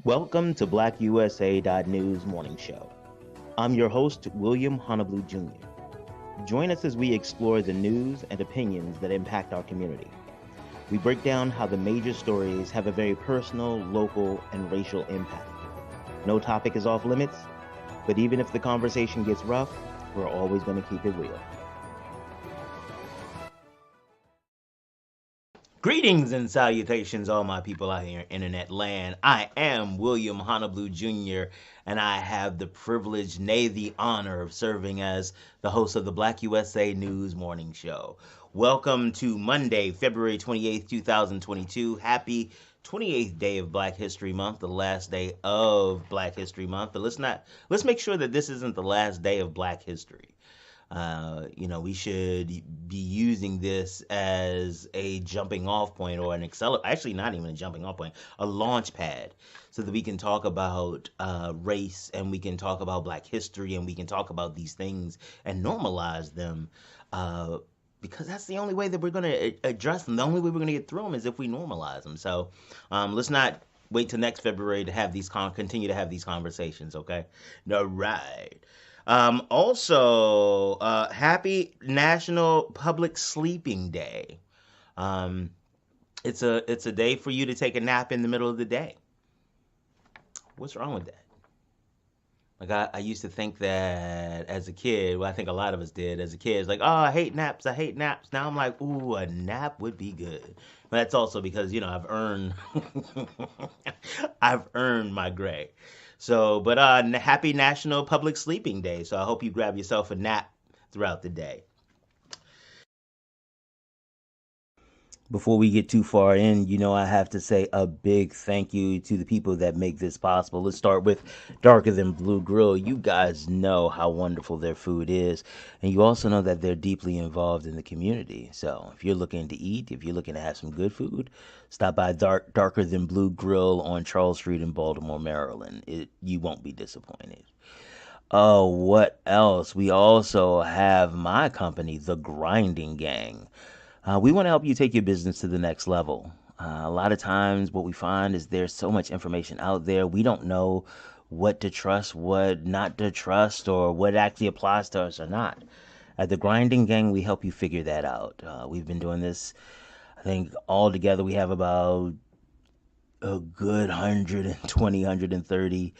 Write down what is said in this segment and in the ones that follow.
Welcome to BlackUSA.news morning show. I'm your host, William Honolulu Jr. Join us as we explore the news and opinions that impact our community. We break down how the major stories have a very personal, local, and racial impact. No topic is off limits, but even if the conversation gets rough, we're always going to keep it real. Greetings and salutations, all my people out here in internet land. I am William Honolulu Jr., and I have the privilege, nay, the honor of serving as the host of the Black USA News Morning Show. Welcome to Monday, February 28th, 2022. Happy 28th day of Black History Month, the last day of Black History Month. But let's make sure that this isn't the last day of Black history. We should be using this as a jumping off point or actually not even a jumping off point, a launch pad, so that we can talk about race, and we can talk about Black history, and we can talk about these things and normalize them, because that's the only way that we're going to address them. The only way we're going to get through them is if we normalize them. So let's not wait till next February to have continue to have these conversations, okay? All right. Also, happy National Public Sleeping Day. It's a day for you to take a nap in the middle of the day. What's wrong with that? Like I used to think that as a kid. Well, I think a lot of us did as a kid. It's like, oh, I hate naps. Now I'm like, ooh, a nap would be good. But that's also because I've earned I've earned my gray. So, but happy National Public Sleeping Day. So I hope you grab yourself a nap throughout the day. Before we get too far in, I have to say a big thank you to the people that make this possible. Let's start with Darker Than Blue Grill. You guys know how wonderful their food is, and you also know that they're deeply involved in the community. So if you're looking to eat, if you're looking to have some good food, stop by Darker Than Blue Grill on Charles Street in Baltimore, Maryland. You won't be disappointed. Oh, what else? We also have my company, The Grinding Gang. We want to help you take your business to the next level. A lot of times, what we find is there's so much information out there. We don't know what to trust, what not to trust, or what actually applies to us or not. At the Grinding Gang, we help you figure that out. We've been doing this, I think, all together, we have about a good 120, 130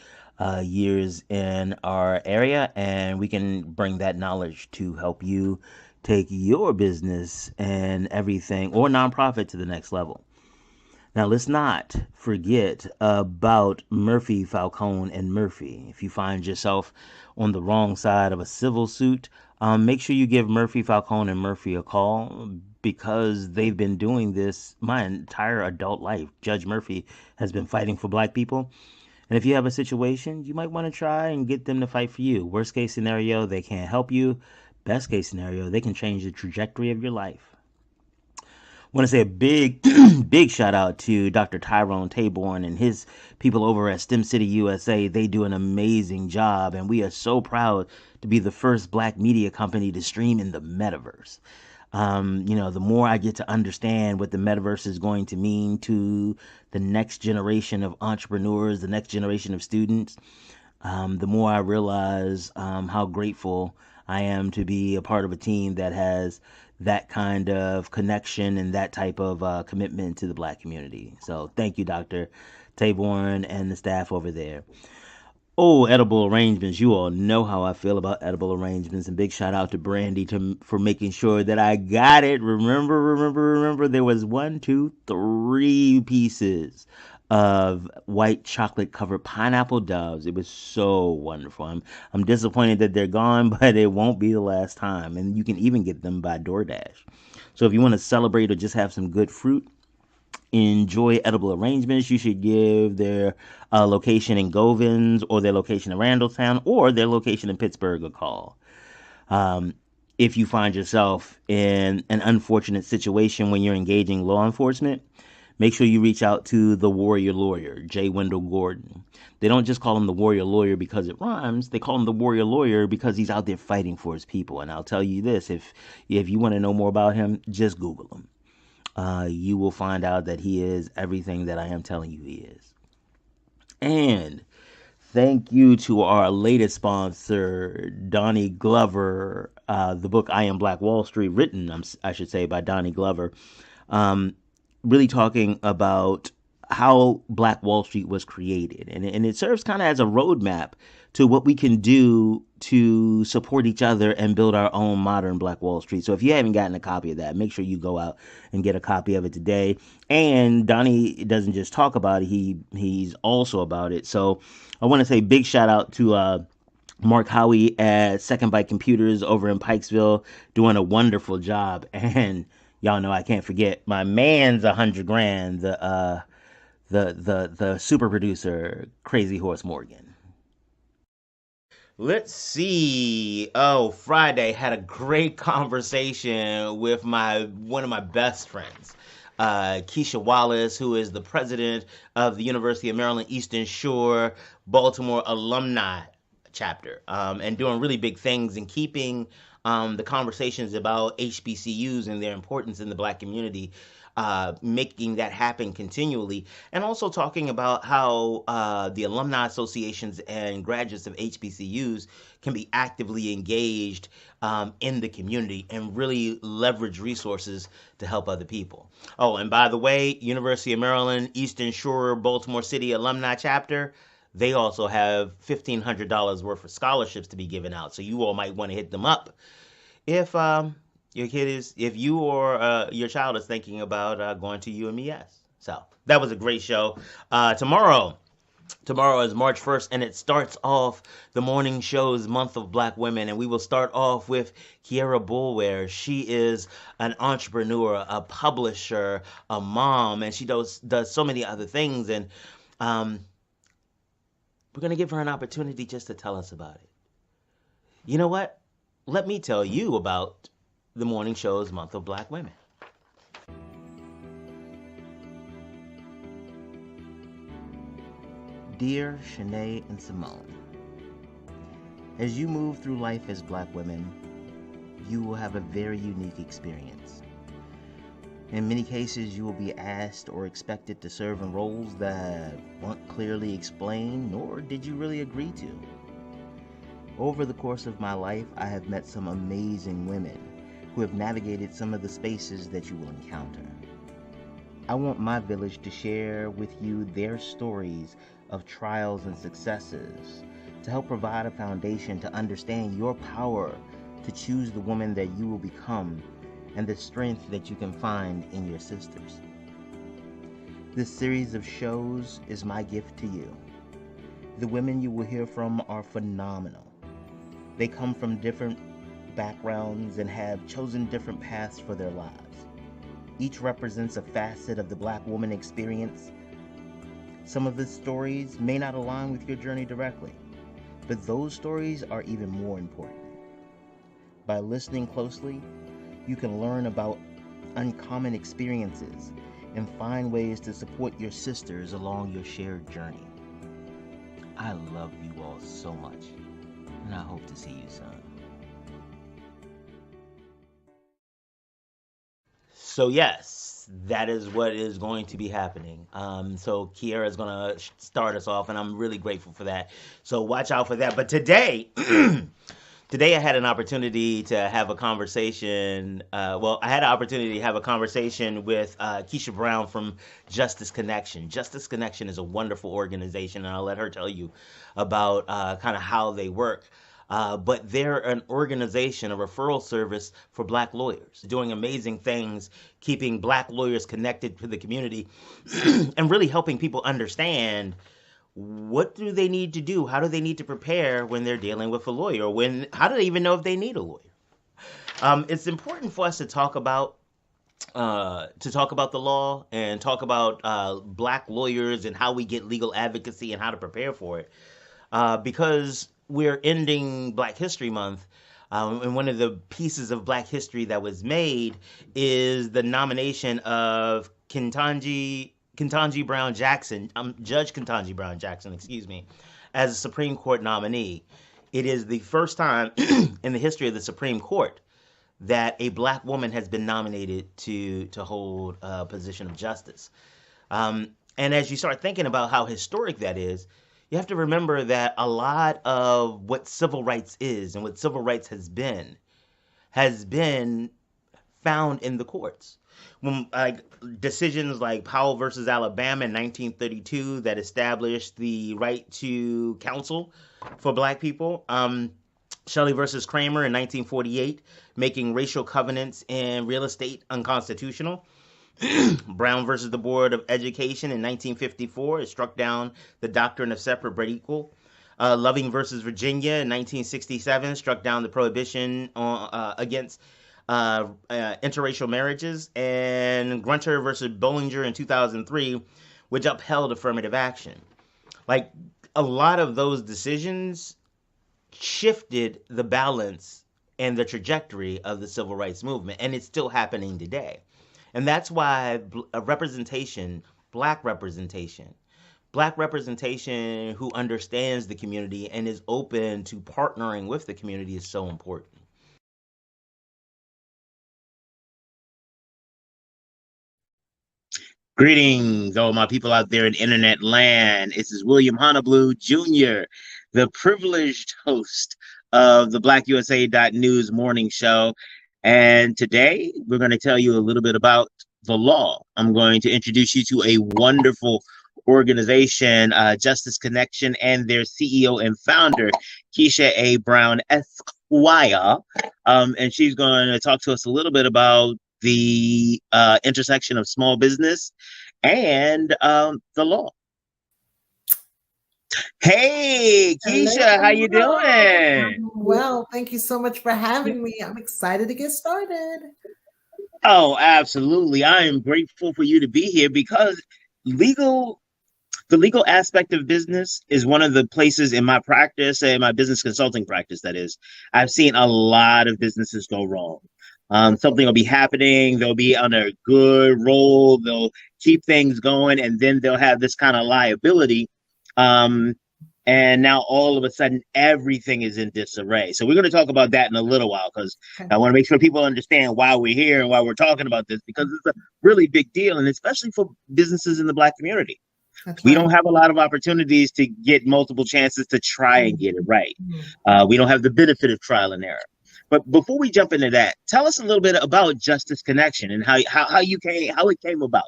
years in our area, and we can bring that knowledge to help you take your business and everything or nonprofit to the next level. Now, let's not forget about Murphy, Falcone, and Murphy. If you find yourself on the wrong side of a civil suit, make sure you give Murphy, Falcone, and Murphy a call, because they've been doing this my entire adult life. Judge Murphy has been fighting for Black people. And if you have a situation, you might want to try and get them to fight for you. Worst case scenario, they can't help you. Best case scenario, they can change the trajectory of your life. I want to say a big, big shout out to Dr. Tyrone Taborn and his people over at STEM City USA. They do an amazing job, and we are so proud to be the first Black media company to stream in the metaverse. The more I get to understand what the metaverse is going to mean to the next generation of entrepreneurs, the next generation of students, the more I realize how grateful I am to be a part of a team that has that kind of connection and that type of commitment to the Black community. So thank you, Dr. Taborn and the staff over there. Oh, edible arrangements. You all know how I feel about edible arrangements. And big shout out to Brandy for making sure that I got it. Remember, there was 1, 2, 3 pieces of white chocolate covered pineapple doves. It was so wonderful. I'm disappointed that they're gone, but it won't be the last time. And you can even get them by DoorDash. So if you want to celebrate or just have some good fruit, enjoy edible arrangements, you should give their location in Govins, or their location in Randallstown, or their location in Pittsburgh a call. If you find yourself in an unfortunate situation when you're engaging law enforcement, make sure you reach out to the Warrior Lawyer, J. Wendell Gordon. They don't just call him the Warrior Lawyer because it rhymes. They call him the Warrior Lawyer because he's out there fighting for his people. And I'll tell you this, if you want to know more about him, just Google him. You will find out that he is everything that I am telling you he is. And thank you to our latest sponsor, Donnie Glover. The book "I Am Black Wall Street," written, I should say, by Donnie Glover, um, really talking about how Black Wall Street was created, and it serves kind of as a roadmap to what we can do to support each other and build our own modern Black Wall Street. So if you haven't gotten a copy of that, make sure you go out and get a copy of it today. And Donnie doesn't just talk about it; he's also about it. So I want to say big shout out to Mark Howie at Second Bite Computers over in Pikesville, doing a wonderful job. And y'all know I can't forget my man's 100 grand, the super producer, Crazy Horse Morgan. Let's see. Oh, Friday had a great conversation with my one of my best friends, Kisha Wallace, who is the president of the University of Maryland Eastern Shore Baltimore alumni chapter, and doing really big things and keeping the conversations about HBCUs and their importance in the Black community, making that happen continually, and also talking about how the alumni associations and graduates of HBCUs can be actively engaged in the community and really leverage resources to help other people. Oh, and by the way, University of Maryland Eastern Shore Baltimore City alumni chapter, they also have $1,500 worth of scholarships to be given out. So you all might want to hit them up if if you or your child is thinking about going to UMES. So that was a great show. Tomorrow is March 1st, and it starts off the morning show's month of Black women. And we will start off with Kiera Bulware. She is an entrepreneur, a publisher, a mom, and she does so many other things. And um, we're going to give her an opportunity just to tell us about it. You know what? Let me tell you about the morning show's month of Black women. Dear Shanae and Simone, as you move through life as Black women, you will have a very unique experience. In many cases, you will be asked or expected to serve in roles that weren't clearly explained, nor did you really agree to. Over the course of my life, I have met some amazing women who have navigated some of the spaces that you will encounter. I want my village to share with you their stories of trials and successes to help provide a foundation to understand your power to choose the woman that you will become and the strength that you can find in your sisters. This series of shows is my gift to you. The women you will hear from are phenomenal. They come from different backgrounds and have chosen different paths for their lives. Each represents a facet of the Black woman experience. Some of the stories may not align with your journey directly, but those stories are even more important. By listening closely, you can learn about uncommon experiences and find ways to support your sisters along your shared journey. I love you all so much, and I hope to see you soon. So yes, that is what is going to be happening. So Kiera is going to start us off, and I'm really grateful for that. So watch out for that. But today, today I had an opportunity to have a conversation. I had an opportunity to have a conversation with Kisha Brown from Justice Connection. Justice Connection is a wonderful organization, and I'll let her tell you about kind of how they work. But they're an organization, a referral service for Black lawyers, doing amazing things, keeping Black lawyers connected to the community, and really helping people understand what do they need to do, how do they need to prepare when they're dealing with a lawyer, how do they even know if they need a lawyer. It's important for us to talk about the law and talk about Black lawyers and how we get legal advocacy and how to prepare for it, because we're ending Black History Month, and one of the pieces of Black history that was made is the nomination of Ketanji Brown Jackson, Judge Ketanji Brown Jackson, excuse me, as a Supreme Court nominee. It is the first time in the history of the Supreme Court that a Black woman has been nominated to hold a position of justice. And as you start thinking about how historic that is, you have to remember that a lot of what civil rights is and what civil rights has been found in the courts. When decisions like Powell versus Alabama in 1932 that established the right to counsel for black people. Shelley versus Kramer in 1948, making racial covenants in real estate unconstitutional. Brown versus the Board of Education in 1954, it struck down the doctrine of separate but equal. Loving versus Virginia in 1967 struck down the prohibition against interracial marriages, and Grunter versus Bollinger in 2003, which upheld affirmative action. Like a lot of those decisions shifted the balance and the trajectory of the civil rights movement, and it's still happening today. And that's why representation, black representation who understands the community and is open to partnering with the community is so important. Greetings, all my people out there in internet land. This is William Honeyblue Jr., the privileged host of the BlackUSA.news morning show. And today we're going to tell you a little bit about the law. I'm going to introduce you to a wonderful organization, Justice Connection, and their CEO and founder, Kisha A. Brown Esquire. And she's going to talk to us a little bit about the intersection of small business and the law. Hey, Kisha, Hello. how you doing? Well, thank you so much for having me. I'm excited to get started. Oh, absolutely. I am grateful for you to be here because legal the legal aspect of business is one of the places in my practice, in my business consulting practice, that is, I've seen a lot of businesses go wrong. Something will be happening, they'll be on a good roll, they'll keep things going, and then they'll have this kind of liability. Um, and now all of a sudden, everything is in disarray. So we're going to talk about that in a little while because Okay. I want to make sure people understand why we're here and why we're talking about this, because it's a really big deal, and especially for businesses in the Black community. That's We right. don't have a lot of opportunities to get multiple chances to try and get it right. We don't have the benefit of trial and error. But before we jump into that, tell us a little bit about Justice Connection and how it came about.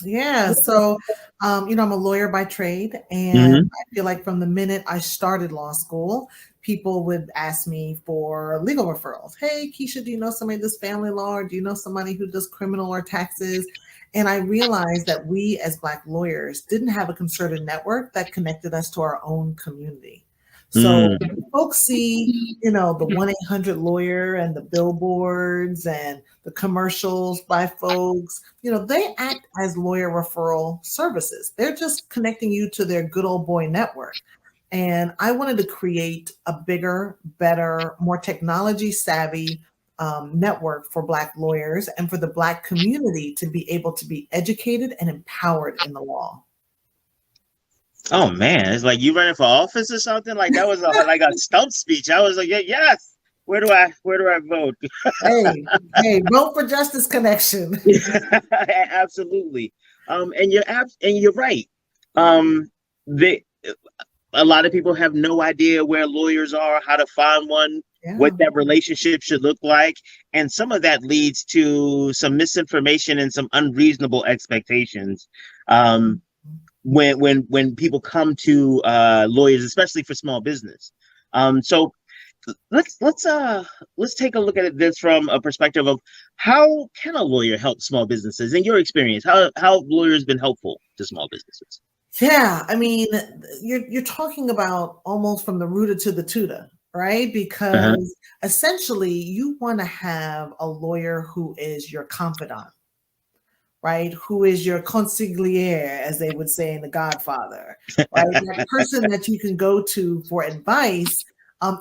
Yeah. So, I'm a lawyer by trade, and Mm-hmm. I feel like from the minute I started law school, people would ask me for legal referrals. Hey, Kisha, do you know somebody who does family law, or do you know somebody who does criminal or taxes? And I realized that we as Black lawyers didn't have a concerted network that connected us to our own community. So Mm. folks see, the 1-800 lawyer and the billboards and the commercials by folks, they act as lawyer referral services. They're just connecting you to their good old boy network. And I wanted to create a bigger, better, more technology savvy network for Black lawyers and for the Black community to be able to be educated and empowered in the law. Oh man, it's like you running for office or something. Like that was like a stump speech. I was like, yeah, yes. Where do I vote? Hey, vote for Justice Connection. Absolutely. And you're right. Um, they a lot of people have no idea where lawyers are, how to find one, Yeah. what that relationship should look like, and some of that leads to some misinformation and some unreasonable expectations. When people come to lawyers, especially for small business. So let's take a look at this from a perspective of how can a lawyer help small businesses in your experience? How lawyers been helpful to small businesses? Yeah, I mean, you're talking about almost from the rooter to the tutor, right? Uh-huh. Because essentially you want to have a lawyer who is your confidant, right? Who is your consigliere, as they would say in The Godfather, right? That person that you can go to for advice,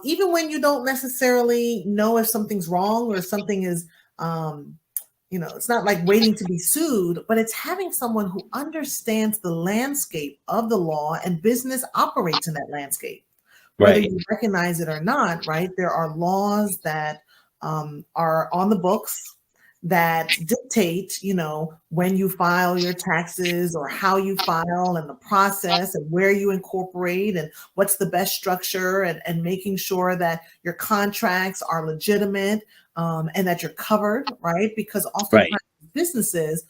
even when you don't necessarily know if something's wrong or something is, it's not like waiting to be sued, but it's having someone who understands the landscape of the law and business operates in that landscape. Whether Right. you recognize it or not, right? There are laws that are on the books that dictate, when you file your taxes or how you file and the process and where you incorporate and what's the best structure, and making sure that your contracts are legitimate, and that you're covered, right? Because Right. oftentimes businesses,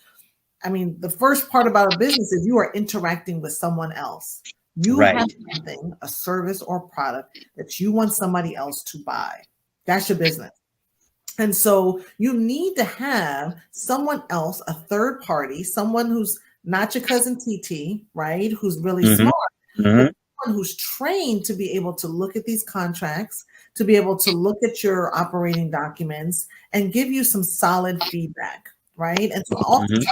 the first part about a business is you are interacting with someone else. You have Right. something, a service or product that you want somebody else to buy. That's your business. And so you need to have someone else, a third party, someone who's not your cousin TT, right? Who's really Mm-hmm. smart, but Mm-hmm. someone who's trained to be able to look at these contracts, to be able to look at your operating documents and give you some solid feedback, right? And so Mm-hmm.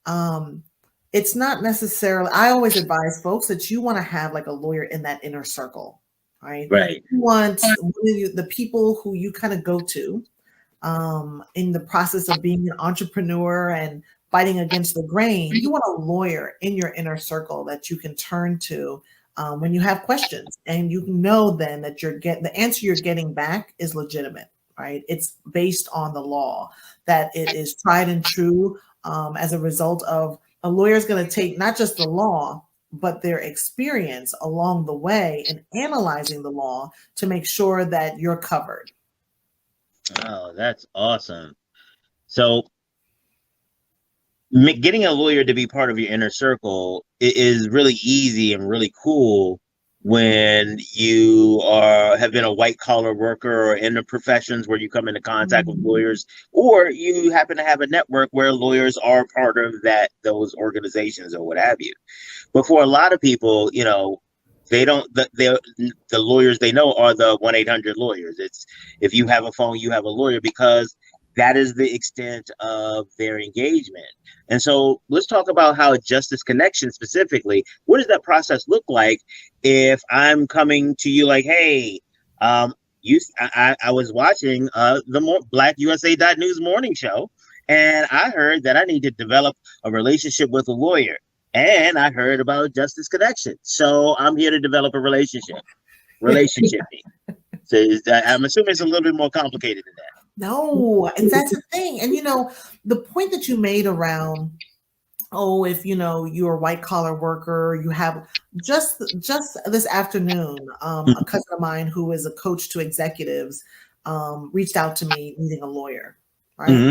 oftentimes, it's not necessarily, I always advise folks that you want to have like a lawyer in that inner circle, right? Right. You want the people who you kind of go to, in the process of being an entrepreneur and fighting against the grain. You want a lawyer in your inner circle that you can turn to, when you have questions, and you know then that the answer you're getting back is legitimate, right? It's based on the law, that it is tried and true, as a result of a lawyer is going to take not just the law, but their experience along the way in analyzing the law to make sure that you're covered. Oh, that's awesome. So getting a lawyer to be part of your inner circle is really easy and really cool when you have been a white collar worker or in the professions where you come into contact with Mhm. lawyers, or you happen to have a network where lawyers are part of those organizations or what have you. But for a lot of people, they don't. The lawyers they know are the 1-800 lawyers. It's if you have a phone, you have a lawyer, because that is the extent of their engagement. And so let's talk about how Justice Connection specifically. What does that process look like if I'm coming to you like, hey, I was watching the BlackUSA.news morning show, and I heard that I need to develop a relationship with a lawyer. And I heard about Justice Connection. So I'm here to develop a relationship. Relationship. So I'm assuming it's a little bit more complicated than that. No, and that's the thing. And the point that you made around, oh, if you're a white collar worker, you have just this afternoon, a cousin of mine who is a coach to executives, reached out to me needing a lawyer. Right, Mm-hmm.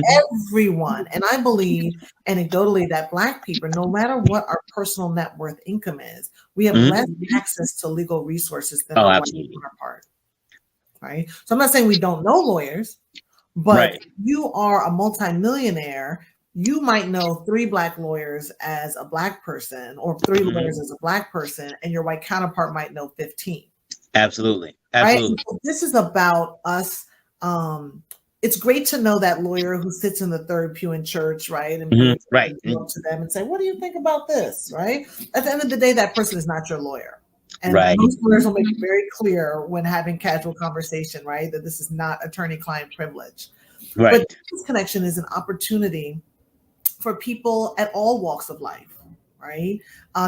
everyone, and I believe anecdotally that Black people, no matter what our personal net worth income is, we have less Mm-hmm. access to legal resources than Oh, our white absolutely. counterpart. Right, so I'm not saying we don't know lawyers, but Right. you are a multimillionaire. You might know 3 Black lawyers as a Black person, or 3 lawyers Mm-hmm. as a Black person, and your white counterpart might know 15. Absolutely. Right? And Absolutely. so this is about us. It's great to know that lawyer who sits in the third pew in church, right? And Mm-hmm. be Right. able to go up to them and say, "What do you think about this?" Right? At the end of the day, that person is not your lawyer. And Right. most lawyers will make it very clear when having casual conversation, right, that this is not attorney-client privilege. But Right. this connection is an opportunity for people at all walks of life, right?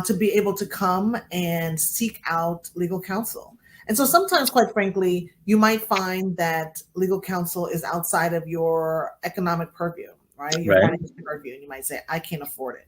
To be able to come and seek out legal counsel. And so sometimes, quite frankly, you might find that legal counsel is outside of your economic purview, right? Your Right. financial purview. And you might say, I can't afford it.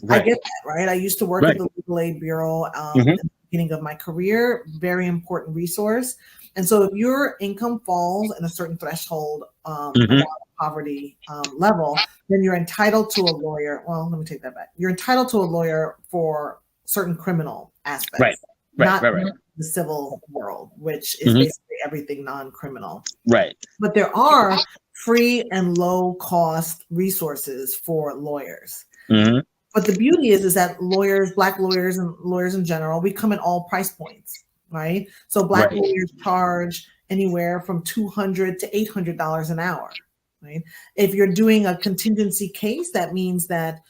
I Right. get that, right? I used to work at Right. the Legal Aid Bureau, Mm-hmm. in the beginning of my career, very important resource. And so if your income falls in a certain threshold, Mm-hmm. around poverty level, then you're entitled to a lawyer. Well, let me take that back. You're entitled to a lawyer for certain criminal Right. aspects, Right. not Right. Right. the civil world, which is Mm-hmm. basically everything non-criminal. Right. But there are free and low cost resources for lawyers. Mm-hmm. But the beauty is that lawyers, Black lawyers and lawyers in general, we come in all price points, right? So Black Right. lawyers charge anywhere from $200 to $800 an hour, right? If you're doing a contingency case, that means that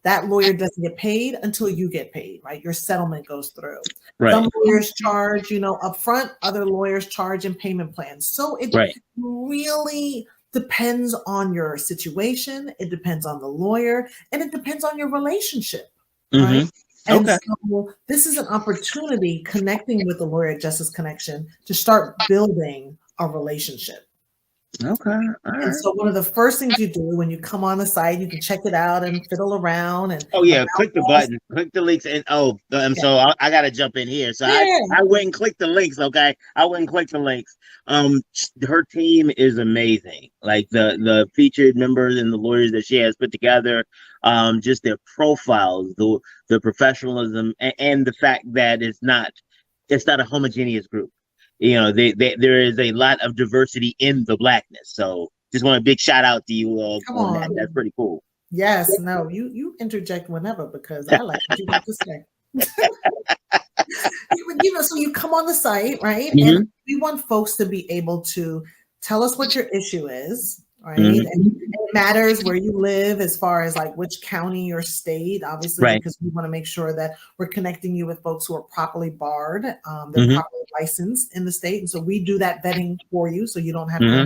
that lawyer doesn't get paid until you get paid, right? Your settlement goes through. Right. Some lawyers charge, upfront. Other lawyers charge in payment plans. So it Right. really depends on your situation. It depends on the lawyer, and it depends on your relationship, right? Mm-hmm. And Okay. so this is an opportunity, connecting with the Lawyer at Justice Connection, to start building a relationship. Okay. All And right. so one of the first things you do when you come on the site, you can check it out and fiddle around and Oh about yeah, click the us. button, click the links, and Yeah. so I got to jump in here. So I Yeah. I went and clicked the links. Okay, I went and clicked the links. Her team is amazing. Like the featured members and the lawyers that she has put together, just their profiles, the professionalism, and the fact that it's not a homogeneous group. There is a lot of diversity in the blackness. So just want a big shout out to you Come on that. on. That's pretty cool. Yes, no, you interject whenever because I like what you got to say. So you come on the site, right? And Hmm. we want folks to be able to tell us what your issue is, right? Hmm. And it matters where you live as far as like which county or state, obviously, Right. because we want to make sure that we're connecting you with folks who are properly barred, they're Hmm. properly licensed in the state. And so we do that vetting for you so you Hmm.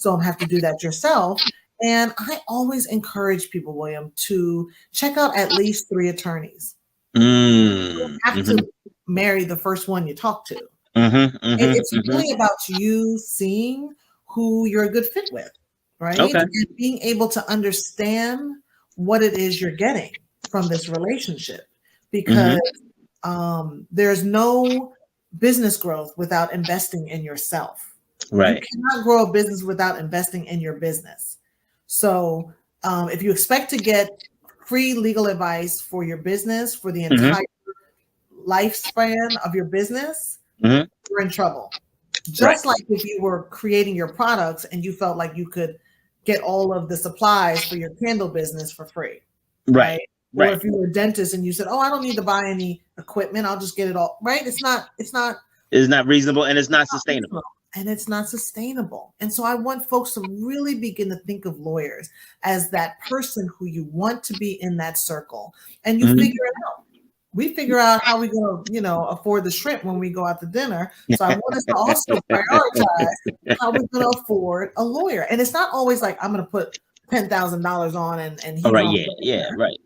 don't have to do that yourself. And I always encourage people, William, to check out at least 3 attorneys. You don't Mm. have Mhm. to marry the first one you talk to. Mhm. Mhm. It's Mhm. really about you seeing who you're a good fit with, right? Okay. And being able to understand what it is you're getting from this relationship. Mhm. Because there's no business growth without investing in yourself. You Right. cannot grow a business without investing in your business. So, if you expect to get free legal advice for your business for the Mhm. entire lifespan of your business, Mhm. you're in trouble. Right. Just like if you were creating your products and you felt like you could get all of the supplies for your candle business for free, Right. right? Or Right. if you were a dentist and you said, "Oh, I don't need to buy any equipment. I'll just get it all." Right? It's not It's not reasonable and it's not reasonable, sustainable. and it's not sustainable. And so I want folks to really begin to think of lawyers as that person who you want to be in that circle, and you Mhm. figure it out. We figure out how we're going to, afford the shrimp when we go out to dinner. So I want us to also prioritize how we're going to afford a lawyer. And it's not always like I'm going to put $10,000 on and All he's right. on Yeah. for Yeah. dinner. Right.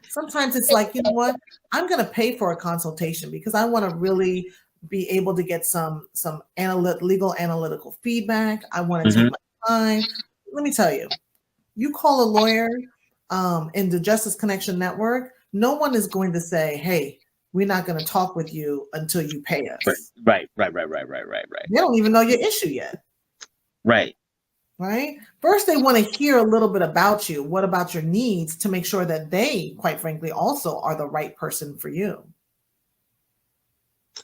Sometimes it's like, you know what? I'm going to pay for a consultation because I want to really be able to get some legal analytical feedback. I want to take Mhm. my time. Let me tell you, you call a lawyer in the Justice Connection Network, no one is going to say, "Hey, we're not going to talk with you until you pay Right. us." Right. Right. Right. Right. Right. Right. Right. They don't even know your issue yet, Right. right? First, they want to hear a little bit about you. What about your needs to make sure that they, quite frankly, also are the right person for you.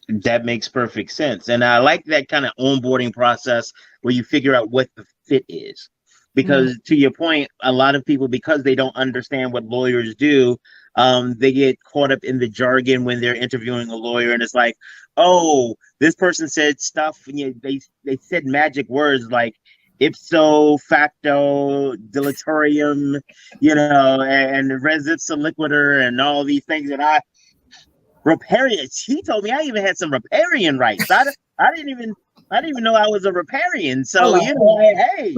That makes perfect sense. And I like that kind of onboarding process where you figure out what the fit is. Mm, Because to your point, a lot of people, because they don't understand what lawyers do, they get caught up in the jargon when they're interviewing a lawyer, and it's like, oh, this person said stuff, and they said magic words like ipso facto deleterium, and res ipsa liquider, and all these things that riparian. He told me I even had some riparian rights. I didn't even know I was a riparian. So hello. hey,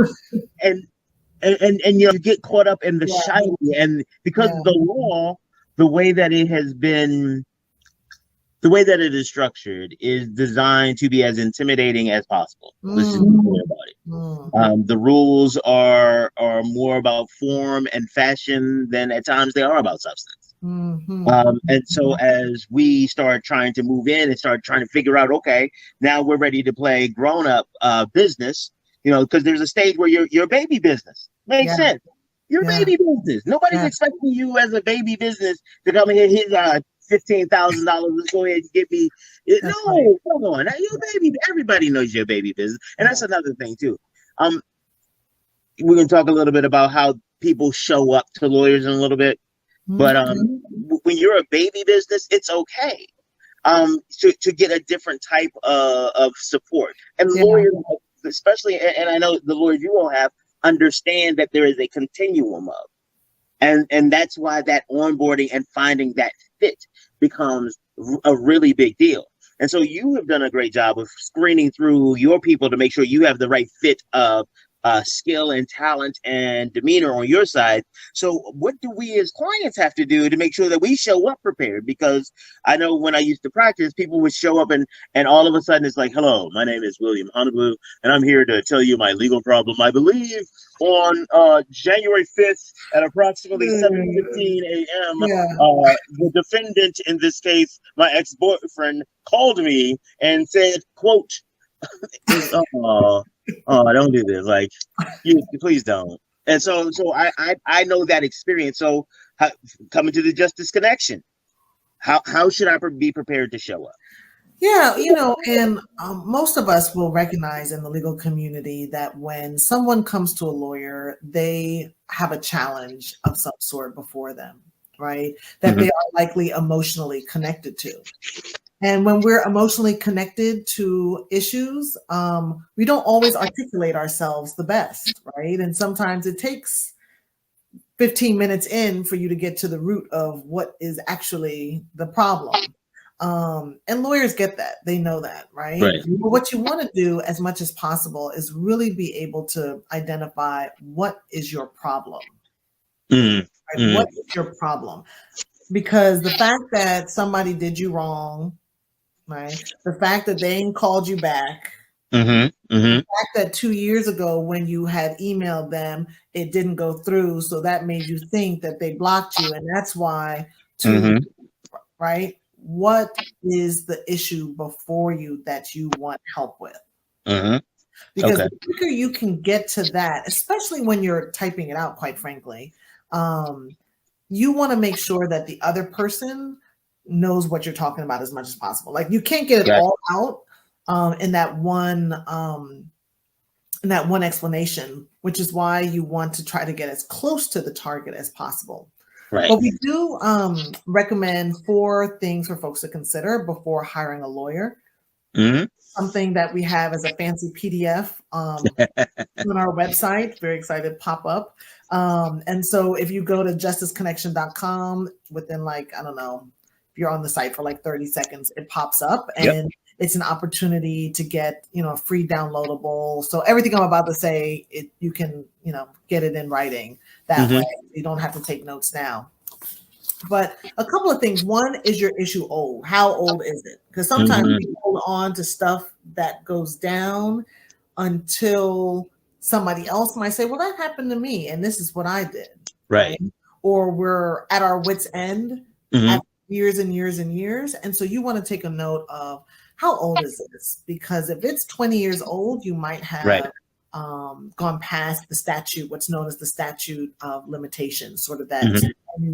and you get caught up in the Yeah, shiny, and because yeah. the law, the way that it has been, the way that it is structured, is designed to be as intimidating as possible. Let's just be Mm, clear about it. mm, The rules are more about form and fashion than at times they are about substance. mhm, And so mhm. as we start trying to move in and start trying to figure out, okay, now we're ready to play grown up business, because there's a stage where you're a baby business. Makes Yeah, sense. You're a yeah, baby business. Nobody's yeah. expecting you as a baby business to come in here, here's $15,000. Let's go ahead and get me. That's right. No, come on. Now, you're a baby. Everybody knows you're a baby business. And Yeah. that's another thing too. Um, we're gonna talk a little bit about how people show up to lawyers in a little bit. Mm, But okay. when you're a baby business, it's okay to get a different type of support. And Yeah. lawyers, especially, and I know the lawyers you all have, understand that there is a continuum of, and that's why that onboarding and finding that fit becomes a really big deal. And so you have done a great job of screening through your people to make sure you have the right fit of skill and talent and demeanor on your side. So what do we as clients have to do to make sure that we show up prepared? Because I know when I used to practice, people would show up and all of a sudden it's like, hello, my name is William Honolulu, and I'm here to tell you my legal problem. I believe on January 5th at approximately 7:15 a.m., Yeah. the defendant in this case, my ex-boyfriend, called me and said, quote, oh, don't do this. Like, you please don't. And so I know that experience. So how, coming to the Justice Connection, how should I be prepared to show up? Yeah, and most of us will recognize in the legal community that when someone comes to a lawyer, they have a challenge of some sort before them, right? That they are likely emotionally connected to. And when we're emotionally connected to issues, we don't always articulate ourselves the best, right? And sometimes it takes 15 minutes in for you to get to the root of what is actually the problem. And lawyers get that. They know that, right? Right. But what you want to do as much as possible is really be able to identify what is your problem. Right? What is your problem? Because the fact that somebody did you wrong, right? The fact that they ain't called you back, the fact that 2 years ago when you had emailed them, it didn't go through, so that made you think that they blocked you, and that's why right? What is the issue before you that you want help with? Because the quicker you can get to that, especially when you're typing it out, quite frankly, you want to make sure that the other person knows what you're talking about as much as possible. Like you can't get it all out in that one explanation, which is why you want to try to get as close to the target as possible. Right. But we do recommend 4 things for folks to consider before hiring a lawyer. Something that we have as a fancy PDF on our website, very excited to pop up. And so if you go to justisconnection.com within like, I don't know, if you're on the site for like 30 seconds, it pops up and it's an opportunity to get, a free downloadable. So everything I'm about to say, you can, get it in writing that way. You don't have to take notes now. But a couple of things. One, is your issue old? How old is it? Because sometimes we hold on to stuff that goes down until somebody else might say, well, that happened to me and this is what I did. Right. Or we're at our wit's end after years and years and years. And so you want to take a note of how old is this? Because if it's 20 years old, you might have gone past the statute, what's known as the statute of limitations, sort of that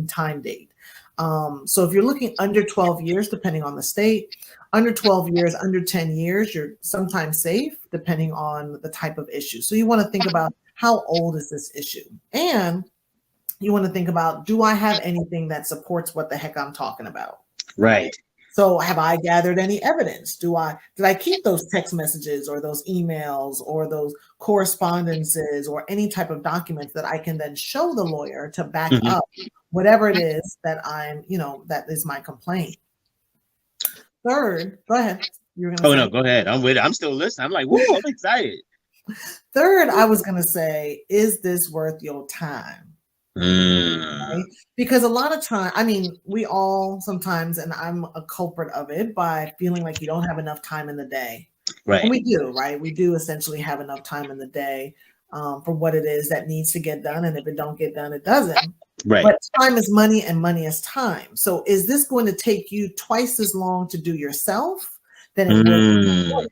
time date. So if you're looking under 12 years, depending on the state, under 12 years, under 10 years, you're sometimes safe, depending on the type of issue. So you want to think about how old is this issue? And you want to think about, do I have anything that supports what the heck I'm talking about? Right. So have I gathered any evidence? Did I keep those text messages or those emails or those correspondences or any type of documents that I can then show the lawyer to back up whatever it is that that is my complaint? Third, go ahead. You were gonna say. No, go ahead. I'm with it. I'm still listening. I'm like, whoa, I'm excited. Third, I was going to say, is this worth your time? Right? Because a lot of time, we all sometimes, and I'm a culprit of it, by feeling like you don't have enough time in the day. Right. And we do, right? We do essentially have enough time in the day for what it is that needs to get done. And if it don't get done, it doesn't. Right. But time is money and money is time. So is this going to take you twice as long to do yourself than it would?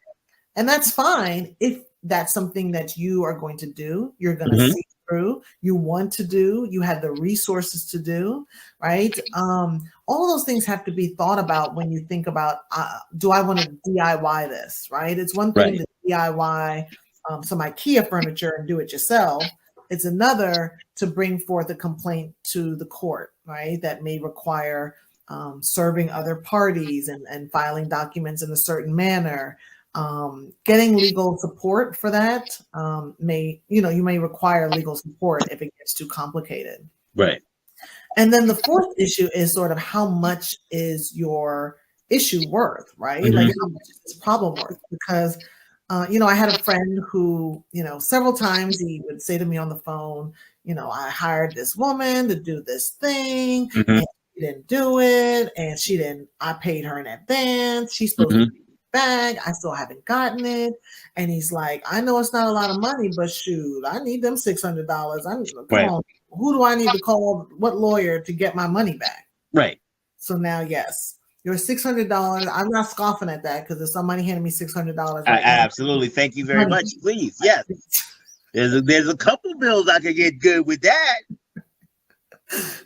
And that's fine if that's something that you are going to do. You're going to see through, you want to do, you have the resources to do, right? All those things have to be thought about when you think about, do I want to DIY this, right? It's one thing to DIY some IKEA furniture and do it yourself. It's another to bring forth a complaint to the court, right? That may require serving other parties and filing documents in a certain manner. Getting legal support for that you may require legal support if it gets too complicated. Right. And then the fourth issue is sort of how much is your issue worth, right? Like how much is this problem worth? Because I had a friend who, several times he would say to me on the phone, I hired this woman to do this thing Mm-hmm. and she didn't do it. And I paid her in advance. She's supposed to Mm-hmm. be back. I still haven't gotten it. And he's like, I know it's not a lot of money, but shoot, I need them $600. Come Right. on. Who do I need to call? What lawyer to get my money back? Right. So now, yes, your $600. I'm not scoffing at that because if somebody handed me $600 I right now, absolutely. Thank you very money. much. Please. Yes. There's a couple bills I could get good with that.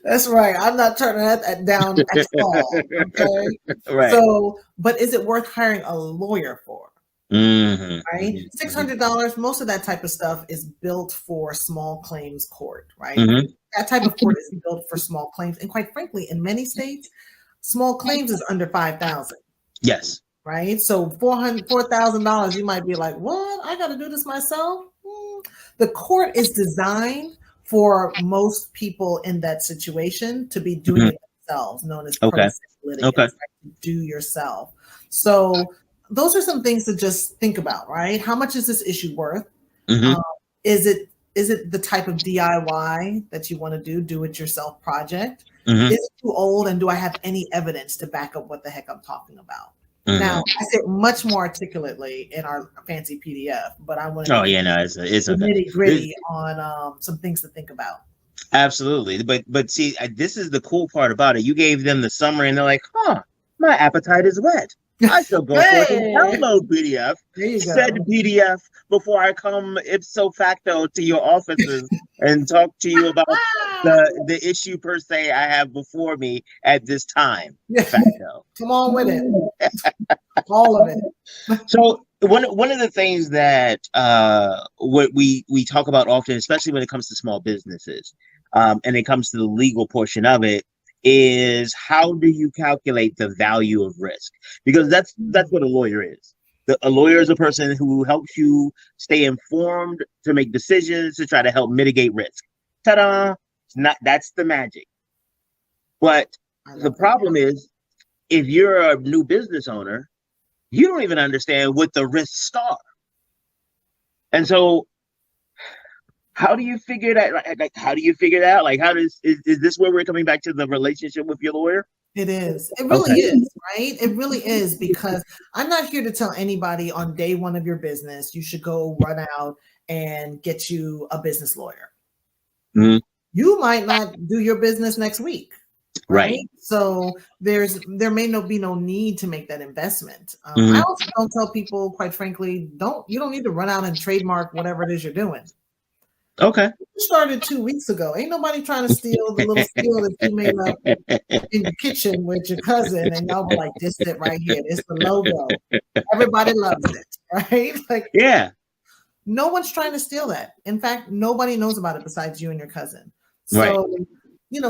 That's right. I'm not turning that down at all. Okay. Right. So, but is it worth hiring a lawyer for? Mm-hmm. Right. Mm-hmm. $600. Most of that type of stuff is built for small claims court. Right. Mm-hmm. That type of court is built for small claims, and quite frankly, in many states, small claims is under 5,000. Yes. Right. So $4,000, you might be like, what? I got to do this myself. The court is designed for most people in that situation to be doing it themselves, known as pro Okay. se litigants, Okay. right? To do yourself. So those are some things to just think about, right? How much is this issue worth? Mm-hmm. Is it the type of DIY that you want to do it yourself project? Mm-hmm. Is it too old, and do I have any evidence to back up what the heck I'm talking about? Mm-hmm. Now, I said much more articulately in our fancy PDF, but I wanted to Oh yeah, no, it's the okay. nitty gritty on some things to think about. Absolutely, but see, this is the cool part about it. You gave them the summary, and they're like, "Huh, my appetite is wet. I shall go forth and Hey, download PDF, there you said go. PDF before I come ipso facto to your offices and talk to you about the issue per se I have before me at this time, facto." Come on with it, all of it. So one of the things that what we talk about often, especially when it comes to small businesses, and it comes to the legal portion of it, is how do you calculate the value of risk? Because that's what a lawyer is. A lawyer is a person who helps you stay informed to make decisions to try to help mitigate risk. Ta-da! It's not that's the magic. But the problem is, if you're a new business owner, you don't even understand what the risks are. And so how do you figure that? Like how do you figure that out? Like, is this where we're coming back to the relationship with your lawyer? It is. It really is, right? It really is, because I'm not here to tell anybody on day one of your business, you should go run out and get you a business lawyer. Mm-hmm. You might not do your business next week. Right. So there may be no need to make that investment. I also don't tell people, quite frankly, you don't need to run out and trademark whatever it is you're doing. Okay. You started 2 weeks ago. Ain't nobody trying to steal the little skill that you made up in your kitchen with your cousin, and y'all were like, "This it right here. It's the logo. Everybody loves it." Right? Like, yeah. No one's trying to steal that. In fact, nobody knows about it besides you and your cousin. So,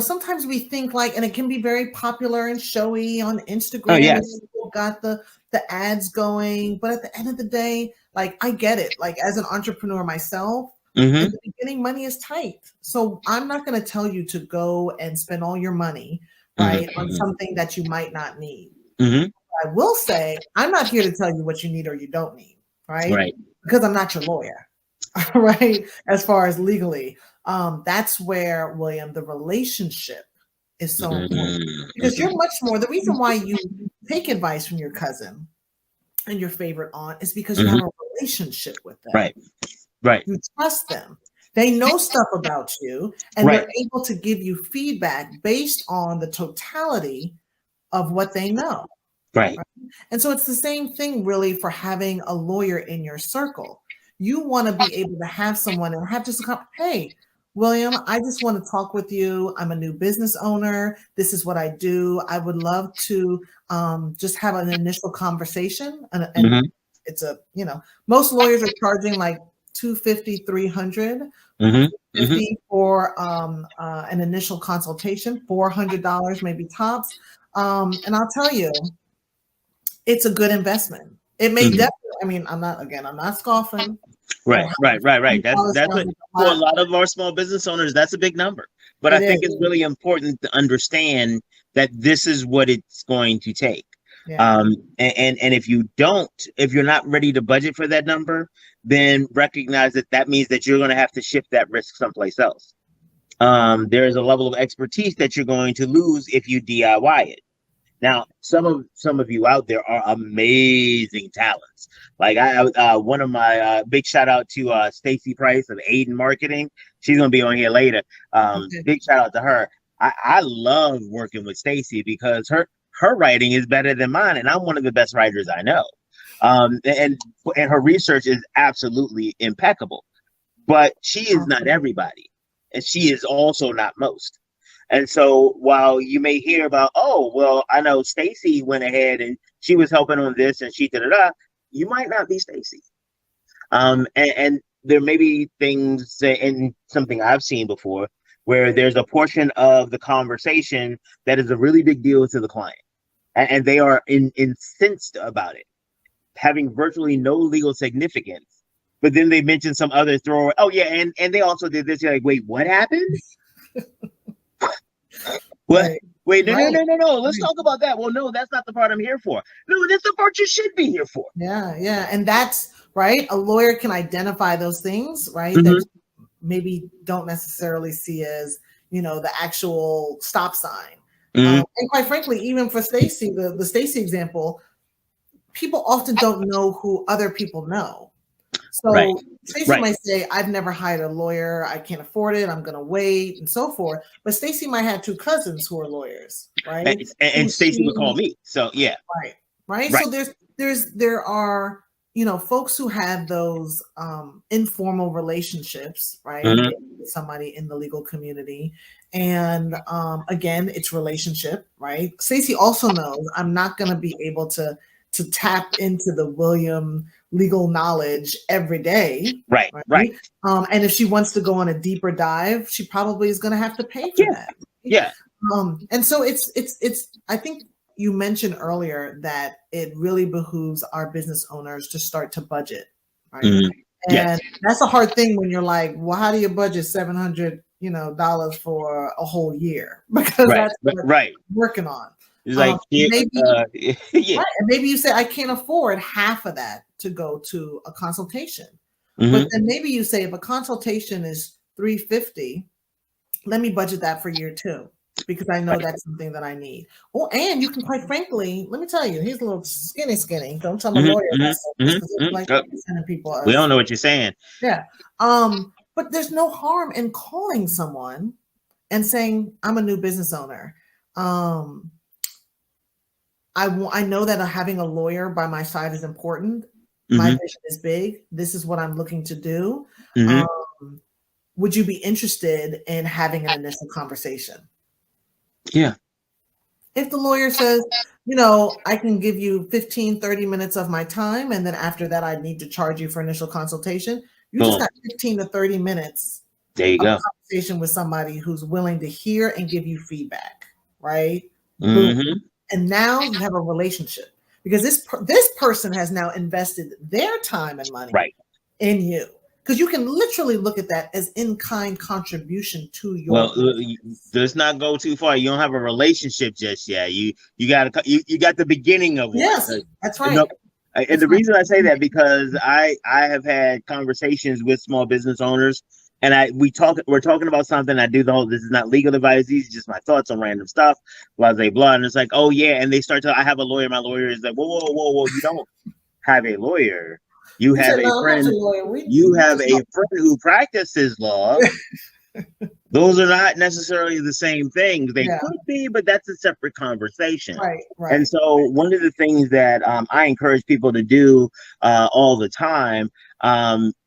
sometimes we think like, and it can be very popular and showy on Instagram. Oh, yes. People got the ads going, but at the end of the day, like, I get it. Like, as an entrepreneur myself, in the beginning, money is tight. So I'm not going to tell you to go and spend all your money, right, on something that you might not need. I will say, I'm not here to tell you what you need or you don't need, right? Because I'm not your lawyer, right? As far as legally, that's where, William, the relationship is so important, because you're much more. The reason why you take advice from your cousin and your favorite aunt is because you have a relationship with them. Right. You trust them. They know stuff about you, and they're able to give you feedback based on the totality of what they know. Right. And so it's the same thing really for having a lawyer in your circle. You want to be able to have someone and have just come, "Hey, William, I just want to talk with you. I'm a new business owner. This is what I do. I would love to just have an initial conversation." And it's most lawyers are charging like $250, $300, $50 for an initial consultation, $400 maybe tops. And I'll tell you, it's a good investment. It may definitely. I mean, I'm not scoffing. Right. That's what, for a lot of our small business owners, that's a big number. But I think it's really important to understand that this is what it's going to take. Yeah. And if you're not ready to budget for that number, then recognize that that means that you're going to have to shift that risk someplace else. There is a level of expertise that you're going to lose if you DIY it. Now, some of you out there are amazing talents. Like one of my big shout out to Stacy Price of Aiden Marketing. She's gonna be on here later. Okay. Big shout out to her. I love working with Stacy because her writing is better than mine, and I'm one of the best writers I know. And her research is absolutely impeccable. But she is not everybody, and she is also not most. And so while you may hear about, oh, well, I know Stacy went ahead and she was helping on this and she did it, you might not be Stacy. And there may be things in something I've seen before where there's a portion of the conversation that is a really big deal to the client, and they are incensed about it, having virtually no legal significance. But then they mention some other throw. Oh yeah, and they also did this. You're like, wait, what happened? What? Right. Wait, no, no, Right. no, no, no. Let's Right. talk about that. Well, no, that's not the part I'm here for. No, that's the part you should be here for. Yeah. Yeah. And that's right. A lawyer can identify those things, right? That Mm-hmm. maybe don't necessarily see as, the actual stop sign. Mm-hmm. And quite frankly, even for Stacy, the Stacy example, people often don't know who other people know. Right. So Stacy Right. might say, I've never hired a lawyer, I can't afford it, I'm gonna wait, and so forth. But Stacy might have two cousins who are lawyers, right? And Who Stacy would call she me. So yeah. right, right. Right. So there are folks who have those informal relationships, right, Mm-hmm. with somebody in the legal community, and again, it's relationship, right. Stacey also knows I'm not going to be able to tap into the William legal knowledge every day, Right. right. Right. And if she wants to go on a deeper dive, she probably is going to have to pay for Yeah. that. Yeah. And so it's I think you mentioned earlier that it really behooves our business owners to start to budget, right? Mm-hmm. And Yes. that's a hard thing when you're like, well, how do you budget $700, dollars for a whole year? Because Right. that's what Right. I'm working on. It's like yeah. Maybe Yeah. right, and maybe you say I can't afford half of that to go to a consultation, but Mm-hmm. then maybe you say if a consultation is $350, let me budget that for year two because I know Right. that's something that I need. Oh, and you can quite frankly, let me tell you, he's a little skinny. Don't tell my Mm-hmm. lawyer Mm-hmm. that's just because Mm-hmm. like sending people We us. don't know what you're saying. Yeah. But there's no harm in calling someone and saying, I'm a new business owner. I know that having a lawyer by my side is important. My Mm-hmm. vision is big. This is what I'm looking to do. Mm-hmm. Um, would you be interested in having an initial conversation? Yeah. If the lawyer says, I can give you 15, 30 minutes of my time, and then after that, I need to charge you for initial consultation, you just Boom. got 15 to 30 minutes There you of go. conversation with somebody who's willing to hear and give you feedback, right? Boom. Mm-hmm. And now you have a relationship because this person has now invested their time and money Right. in you. Because you can literally look at that as in-kind contribution to your Well, let's not go too far. You don't have a relationship just yet. You got the beginning of one. Yes, that's right. No, and That's the right. reason I say that because I have had conversations with small business owners, and we're talking about something. I do the whole this is not legal advice. These are just my thoughts on random stuff. Blah blah blah. And it's like, oh yeah, and they start to. I have a lawyer. My lawyer is like, whoa whoa whoa whoa. You don't have a lawyer. You You have said, a no, I'm not friend. your lawyer. You We have just a friend who practices law. Those are not necessarily the same things. They yeah, could be, but that's a separate conversation. right, And right. so, one of the things that I encourage people to do all the time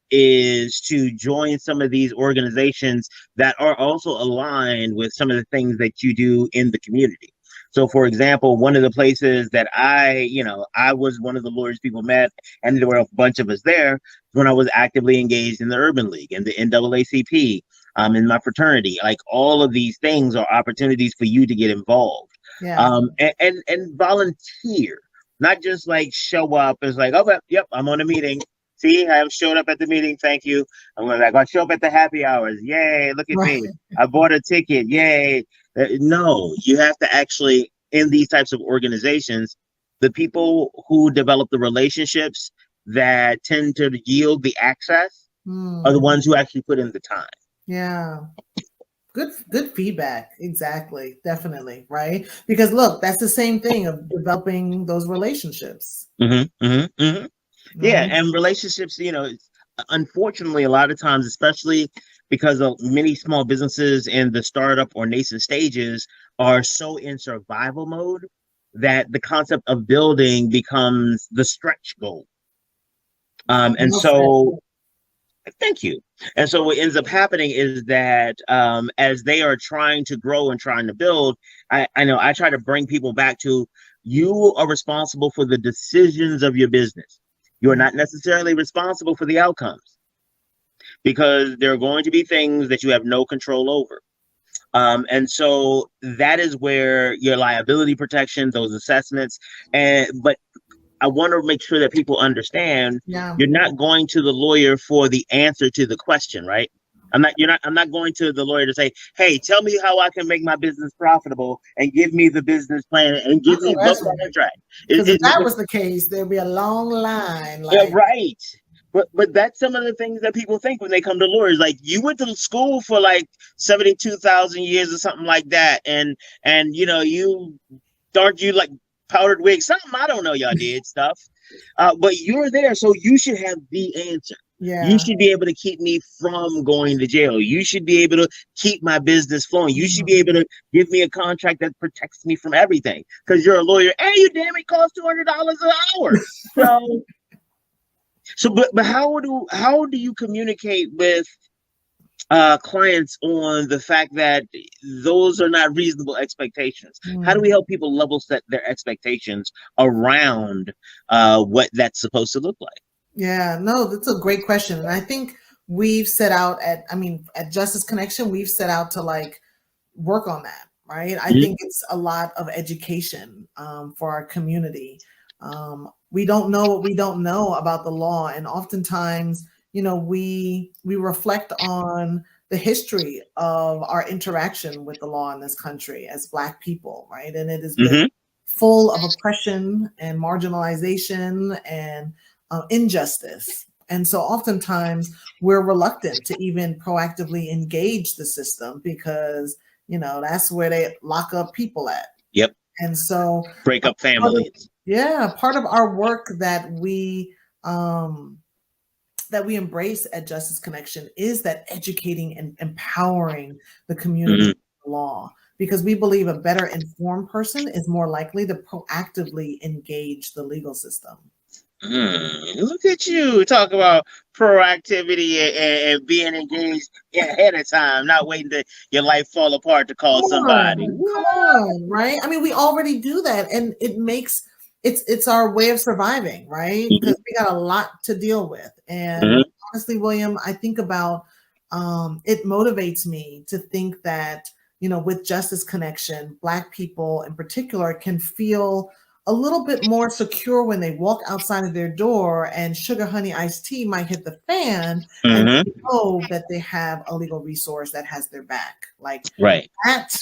is to join some of these organizations that are also aligned with some of the things that you do in the community. So, for example, one of the places that I was one of the lawyers people met, and there were a bunch of us there when I was actively engaged in the Urban League and the NAACP, in my fraternity. Like all of these things are opportunities for you to get involved, Yeah, and volunteer, not just like show up. It's like, oh, yep, I'm on a meeting. See, I showed up at the meeting. Thank you. I'm like, I show up at the happy hours. Yay! Look at right. me. I bought a ticket. Yay! No, you have to actually in these types of organizations The people who develop the relationships that tend to yield the access are the Hmm. ones who actually put in the time. Yeah. Good feedback. Exactly. Definitely. Right. Because look, that's the same thing of developing those relationships. Mm-hmm, mm-hmm, mm-hmm. Yeah, Right. and relationships, unfortunately, a lot of times, especially because of many small businesses in the startup or nascent stages are so in survival mode that the concept of building becomes the stretch goal. And Well said. so, thank you. And so, what ends up happening is that as they are trying to grow and trying to build, I know I try to bring people back to you are responsible for the decisions of your business. You are Yeah. not necessarily responsible for the outcomes because there are going to be things that you have no control over. And so that is where your liability protection, those assessments, but I want to make sure that people understand Yeah. you're not going to the lawyer for the answer to the question, right? I'm not going to the lawyer to say, hey, tell me how I can make my business profitable and give me the business plan and I give know me the that's right. contract. Because if that was the case, there'd be a long line. Yeah, Like, right. But that's some of the things that people think when they come to lawyers. Like you went to school for like 72,000 years or something like that, and you darned you like powdered wig, something I don't know. Y'all did stuff, but you're there, so you should have the answer. You yeah. should be able to keep me from going to jail. You should be able to keep my business flowing. You should be Mhm. able to give me a contract that protects me from everything because you're a lawyer and you damn it cost $200 an hour. But how do you communicate with clients on the fact that those are not reasonable expectations? How do we Mm. help people level set their expectations around what that's supposed to look like? Yeah, no, that's a great question. And I think we've set out at Justice Connection, we've set out to like work on that, right? I Mhm. think it's a lot of education for our community. We don't know what we don't know about the law, and oftentimes, we reflect on the history of our interaction with the law in this country as Black people, right? And it has been Mhm. full of oppression and marginalization and injustice. And so oftentimes we're reluctant to even proactively engage the system because that's where they lock up people at. Yep. And so, Break up part of, families. yeah, part of our work that we embrace at Justice Connection is that educating and empowering the community Mhm. with the law, because we believe a better informed person is more likely to proactively engage the legal system. Look at you talk about proactivity and being engaged ahead of time, not waiting to your life fall apart to call somebody. Come What? on, right? I mean, we already do that, and it's our way of surviving, right? Mhm. Because we got a lot to deal with. And Mhm. honestly, William, I think about it motivates me to think that with Justice Connection, Black people in particular can feel a little bit more secure when they walk outside of their door and sugar honey iced tea might hit the fan, and Mhm. they know that they have a legal resource that has their back. Like Right. that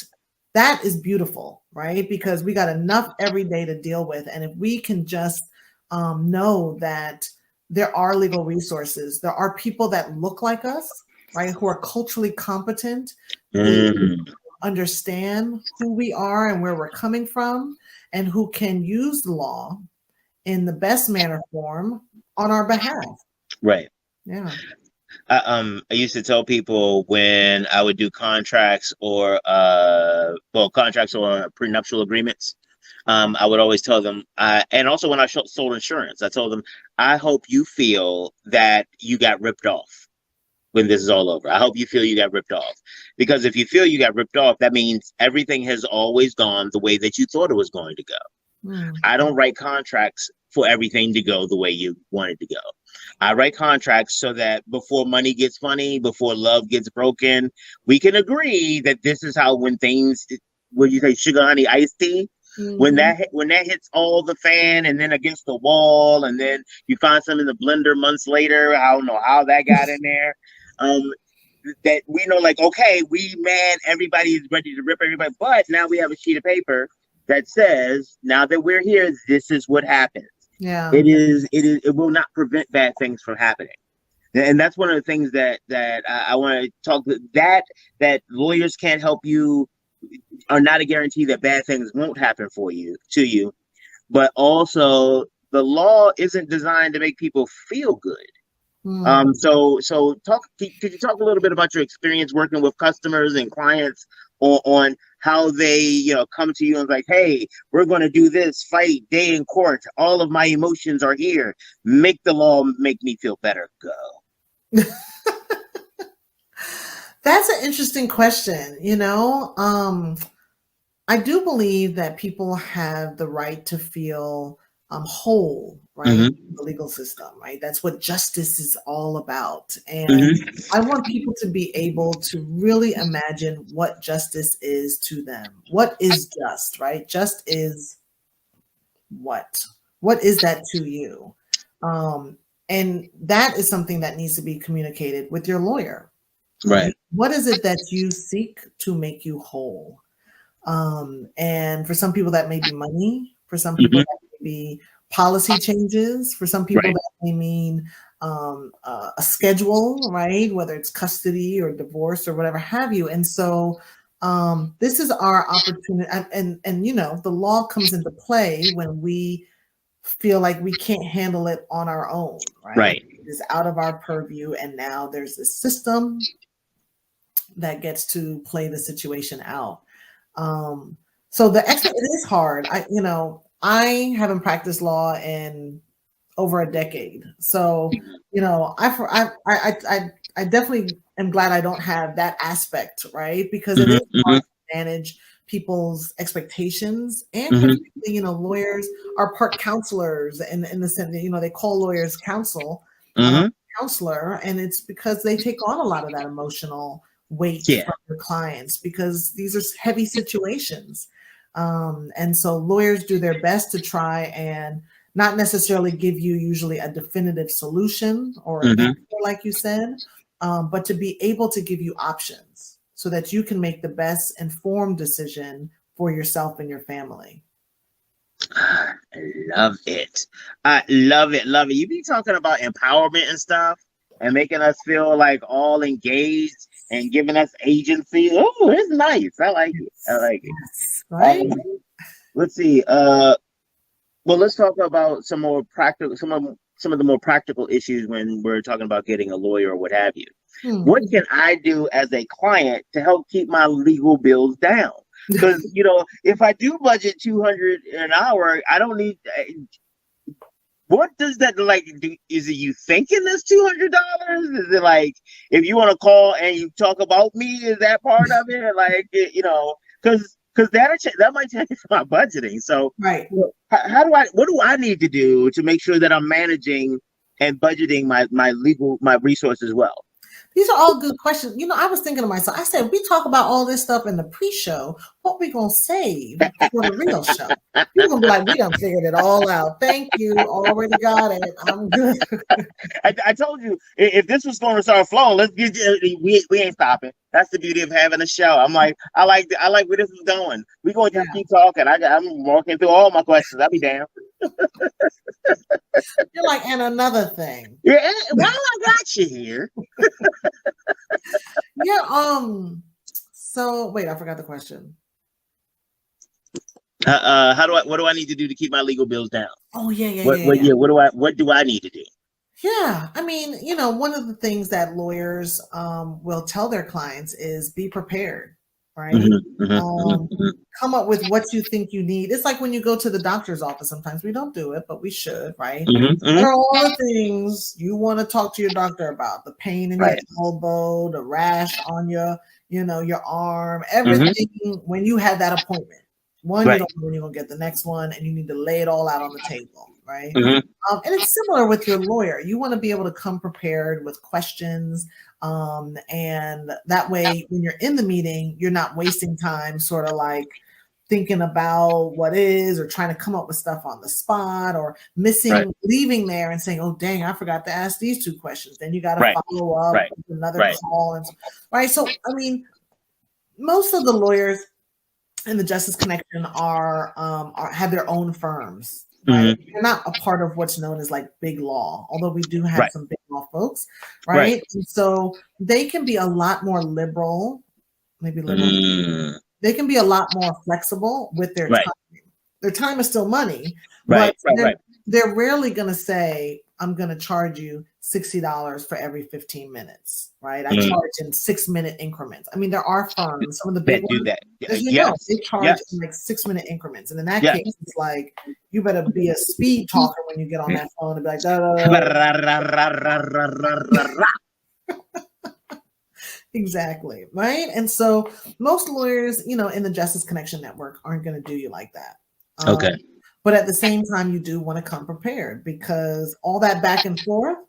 that is beautiful, right? Because we got enough every day to deal with, and if we can just know that there are legal resources, there are people that look like us, right, who are culturally competent, who Mm. understand who we are and where we're coming from, and who can use the law in the best manner form on our behalf. Right. Yeah. I used to tell people when I would do contracts or contracts or prenuptial agreements. I would always tell them, and also when I sold insurance, I told them, I hope you feel that you got ripped off when this is all over. I hope you feel you got ripped off. Because if you feel you got ripped off, that means everything has always gone the way that you thought it was going to go. Hmm. I don't write contracts for everything to go the way you want it to go. I write contracts so that before money gets funny, before love gets broken, we can agree that this is how when things, when you say sugar honey iced tea, Hmm. when that hits all the fan and then against the wall, and then you find some in the blender months later. I don't know how that got in there. Um, that we know, like, okay, we mad, everybody is ready to rip everybody, but now we have a sheet of paper that says, now that we're here, this is what happens. Yeah. It will not prevent bad things from happening. And that's one of the things that I want to talk that lawyers can't help you, are not a guarantee that bad things won't happen to you, but also the law isn't designed to make people feel good. Hmm. So could you talk a little bit about your experience working with customers and clients on how they, come to you and like, hey, we're going to do this fight day in court. All of my emotions are here. Make the law make me feel better. Go. That's an interesting question. I do believe that people have the right to feel whole, right? Mm-hmm. The legal system, right? That's what justice is all about. And Mm-hmm. I want people to be able to really imagine what justice is to them. What is just, right? Just is what? What is that to you? Um, and that is something that needs to be communicated with your lawyer, right? Right. What is it that you seek to make you whole? And for some people, that may be money. For some people, Mm-hmm. that may be policy changes. For some people, Right. that may mean a schedule, right? Whether it's custody or divorce or whatever have you. And so this is our opportunity. And the law comes into play when we feel like we can't handle it on our own, right? Right. It is out of our purview. And now there's this system that gets to play the situation out. Um, so it is hard. I haven't practiced law in over a decade. So, I definitely am glad I don't have that aspect, right? Because it is Mm-hmm. hard to manage people's expectations, and Mm-hmm. particularly, lawyers are part counselors, in the sense that, they call lawyers um, Mm-hmm. counselor, and it's because they take on a lot of that emotional weight Yeah. from their clients because these are heavy situations. And so lawyers do their best to try and not necessarily give you usually a definitive solution or Mm-hmm. answer, like you said, but to be able to give you options so that you can make the best informed decision for yourself and your family. I love it. I love it. Love it. You be talking about empowerment and stuff and making us feel like all engaged and giving us agency. Oh, it's nice. I like it. I Yes, like it. yes, right? Let's see. Well, let's talk about some of the more practical issues when we're talking about getting a lawyer or what have you. What Hmm. can I do as a client to help keep my legal bills down? Because if I do budget 200 an hour, I don't need. What does that like do? Is it you thinking that's $200? Is it like if you want to call and you talk about me? Is that part of it? Like because that might change my budgeting. So Right. how do I? What do I need to do to make sure that I'm managing and budgeting my resources well? These are all good questions. I was thinking to myself, I said, we talk about all this stuff in the pre-show. What we gonna save for the real show? People gonna be like, we done figured it all out. Thank you. Already got it. I'm good. I told you if this was going to start flowing, we ain't stopping. That's the beauty of having a show. I like where this is going. We gonna Yeah. just keep talking. I'm walking through all my questions. I'll be damned. You're like, and another thing. Yeah, while I got you here, Yeah. So wait, I forgot the question. what do I need to do to keep my legal bills down? Oh yeah, yeah, What yeah, what yeah. yeah, what do I need to do? Yeah, I mean, one of the things that lawyers will tell their clients is be prepared, right? Mm-hmm, mm-hmm, Um, mm-hmm, come up with what you think you need. It's like when you go to the doctor's office. Sometimes we don't do it, but we should, right? mm-hmm, What mm-hmm. are all the things you want to talk to your doctor about? The pain in your Right. elbow, the rash on your arm, Mm-hmm. everything when you have that appointment. One, you Right. don't know when you're gonna get the next one, and you need to lay it all out on the table, right? Mm-hmm. And it's similar with your lawyer. You want to be able to come prepared with questions. And that way, when you're in the meeting, you're not wasting time sort of like thinking about what is or trying to come up with stuff on the spot or Right. leaving there and saying, oh, dang, I forgot to ask these two questions. Then you got to Right. follow up Right. with another Right. call. Right. So, I mean, most of the lawyers and the Justice Connection are have their own firms, right? Hmm. They're not a part of what's known as like big law, although we do have Right. some big law folks, Right. right? And so they can be a lot more liberal, maybe liberal. Mm. They can be a lot more flexible with their Right. time. Their time is still money, but Right. Right. Right. they're rarely going to say, I'm going to charge you $60 for every 15 minutes, right? I Mm. charge in 6-minute increments. I mean, there are firms, some of the big That do ones, that. as you know, Yes. they charge in Yes. like 6-minute increments. And in that Yes. case, it's like, you better be a speed talker when you get on that phone and be like, da, da, da, da. Exactly, right? And so most lawyers, in the Justice Connection Network aren't going to do you like that. Okay. But at the same time, you do want to come prepared because all that back and forth,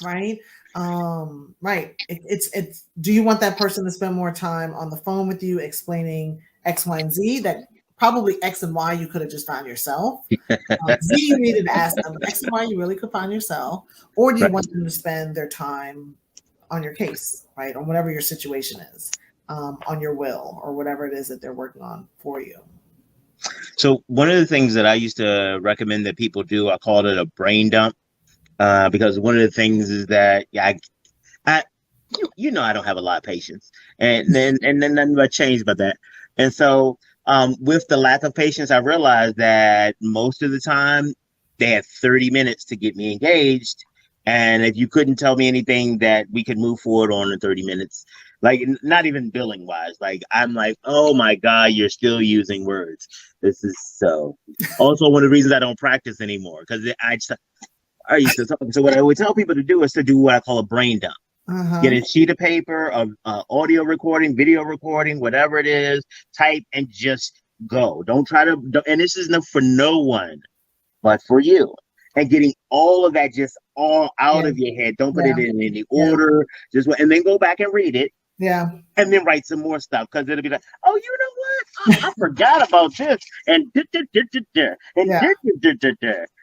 right? Right. It's. Do you want that person to spend more time on the phone with you, explaining X, Y, and Z? That probably X and Y you could have just found yourself. Z you needed to ask them. X and Y you really could find yourself, or do you Right. want them to spend their time on your case, right, on whatever your situation is, on your will or whatever it is that they're working on for you? So one of the things that I used to recommend that people do, I called it a brain dump, because one of the things is that I I don't have a lot of patience, and then nothing but changed about that. And so, with the lack of patience, I realized that most of the time they had 30 minutes to get me engaged, and if you couldn't tell me anything that we could move forward on in 30 minutes, like not even billing wise, like I'm like, oh my god, you're still using words. This is so. Also, one of the reasons I don't practice anymore because I used to. So what I would tell people to do is to do what I call a brain dump. Get Uh-huh. a sheet of paper of audio recording, video recording, whatever it is, type and just go. Don't try to, and this is for no one, but for you. And getting all of that just all out Yeah. of your head. Don't put Yeah. it in any Yeah. order. And then go back and read it Yeah. and then write some more stuff because it'll be like, oh, you know what? I forgot about this and and Yeah.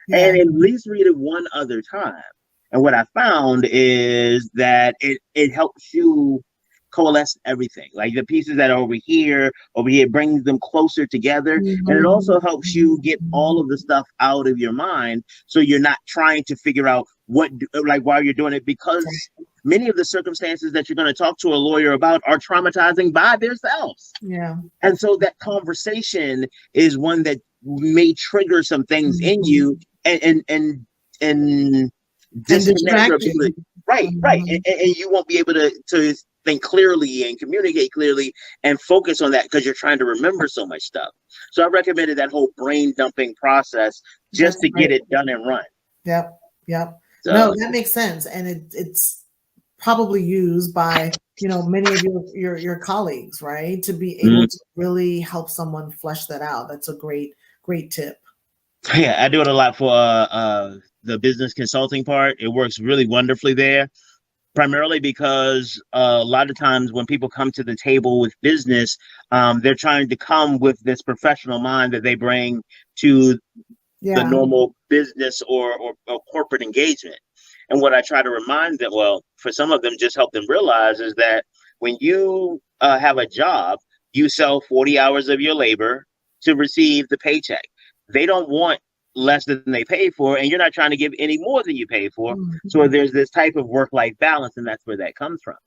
Yeah. and at least read it one other time. And what I found is that it helps you coalesce everything, like the pieces that are over here, brings them closer together, and it Mhm. also helps you get all of the stuff out of your mind, so you're not trying to figure out like while you're doing it, because many of the circumstances that you're going to talk to a lawyer about are traumatizing by themselves. Yeah. And so that conversation is one that may trigger some things in Mhm. you and And disconnect your distract you. ability. Right, right. Mhm. And you won't be able to think clearly and communicate clearly and focus on that because you're trying to remember so much stuff. So I recommended that whole brain dumping process just That's to great. get it done and run. Yep. Yep. No, So that makes sense, and it's probably used by many of your colleagues, right, to be able mm, to really help someone flesh that out. That's a great tip. yeah, I do it a lot for the business consulting part. It works really wonderfully there, primarily because a lot of times when people come to the table with business, they're trying to come with this professional mind that they bring to the Yeah. normal business or corporate engagement. And what I try to remind them, well, for some of them, just help them realize is that when you have a job, you sell 40 hours of your labor to receive the paycheck. They don't want less than they pay for, and you're not trying to give any more than you pay for. So Mhm. there's this type of work-life balance, and that's where that comes from.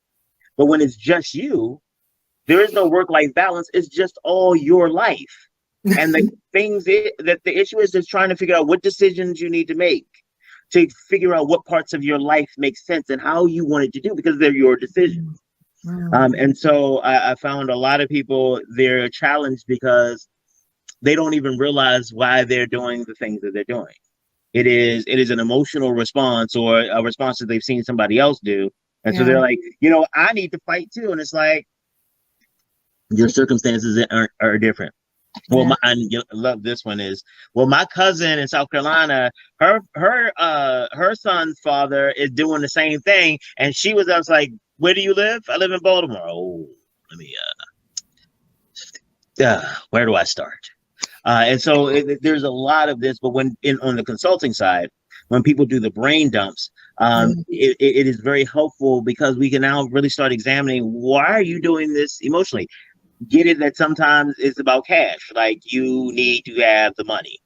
But when it's just you, there is no work-life balance. It's just all your life. And the that the issue is just trying to figure out what decisions you need to make to figure out what parts of your life make sense and how you want it to do because they're your decisions. Mhm. And so I found a lot of people they're challenged because they don't even realize why they're doing the things that they're doing. It is an emotional response or a response that they've seen somebody else do, and so Yeah. they're like, I need to fight too, and it's like your circumstances are different. Well, Yeah. I love this one is well, my cousin in South Carolina, her son's father is doing the same thing, and I was like, where do you live? I live in Baltimore. Oh, let me where do I start? And so there's a lot of this, but on the consulting side, when people do the brain dumps, Yeah. it is very helpful because we can now really start examining why are you doing this emotionally. get it that sometimes it's about cash. Like you need to have the money.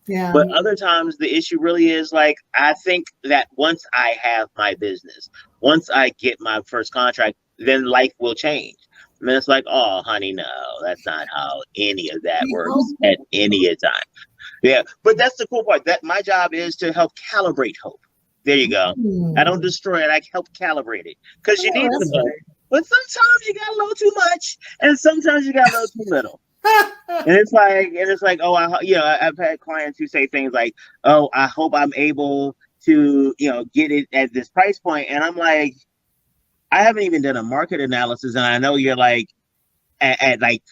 Yeah. But other times the issue really is like, I think that once I have my business, once I get my first contract, then life will change. And it's like, oh, honey, no, that's not how any of that We works hope. at any time. Yeah, but that's the cool part. That my job is to help calibrate hope. There you go. I don't destroy it. I help calibrate it because you Oh, need that's some hope. But sometimes you got a little too much, and sometimes you got a little too little. right. And it's like, oh, I've had clients who say things like, oh, I hope I'm able to, get it at this price point, and I'm like, I haven't even done a market analysis, and I know you're like at like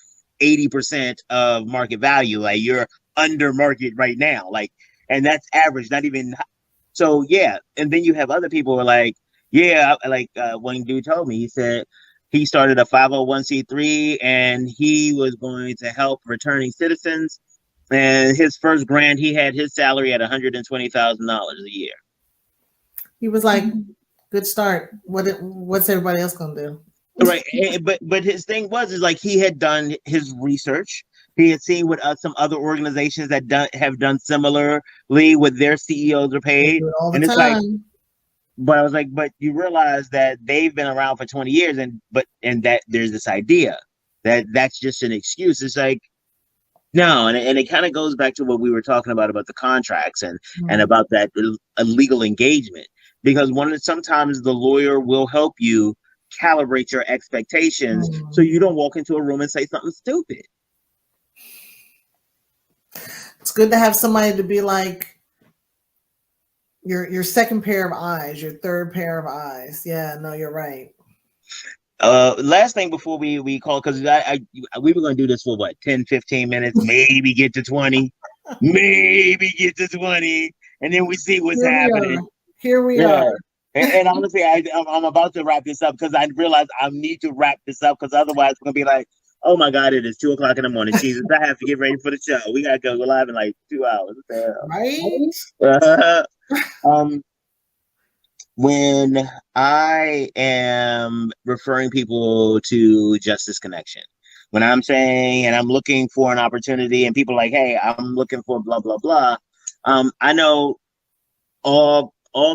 80% of market value, like you're under market right now, like, and that's average, not even so. Yeah, and then you have other people who are like, yeah, like one dude told me, he said he started a 501c3 and he was going to help returning citizens. And his first grant, he had his salary at $120,000 a year. He was like, good start. What's everybody else gonna do? Right, but his thing was is like he had done his research. He had seen what some other organizations that have done similarly with their CEOs are They paid, do it all the and it's like, time. but I was like, but you realize that they've been around for 20 years, and that there's this idea that that's just an excuse. It's like, no, and it kind of goes back to what we were talking about the contracts and Mm. about that legal engagement, because sometimes the lawyer will help you calibrate your expectations so Mm. you don't walk into a room and say something stupid. It's good to have somebody to be like your second pair of eyes, your third pair of eyes. Yeah, no, you're right. Last thing before we call, because we were going to do this for what, 10-15 minutes, maybe get to 20, maybe get to 20, and then we see what's Here we are. happening. Here we are. Yeah. And honestly, I'm about to wrap this up because I realize I need to wrap this up because otherwise it's going to be like, oh my God, it is 2 o'clock in the morning. Jesus, I have to get ready for the show. We got to go live in like 2 hours. What Right? the hell? When I am referring people to Justice Connection, when I'm saying and I'm looking for an opportunity and people are like, hey, I'm looking for blah, blah, blah. I know all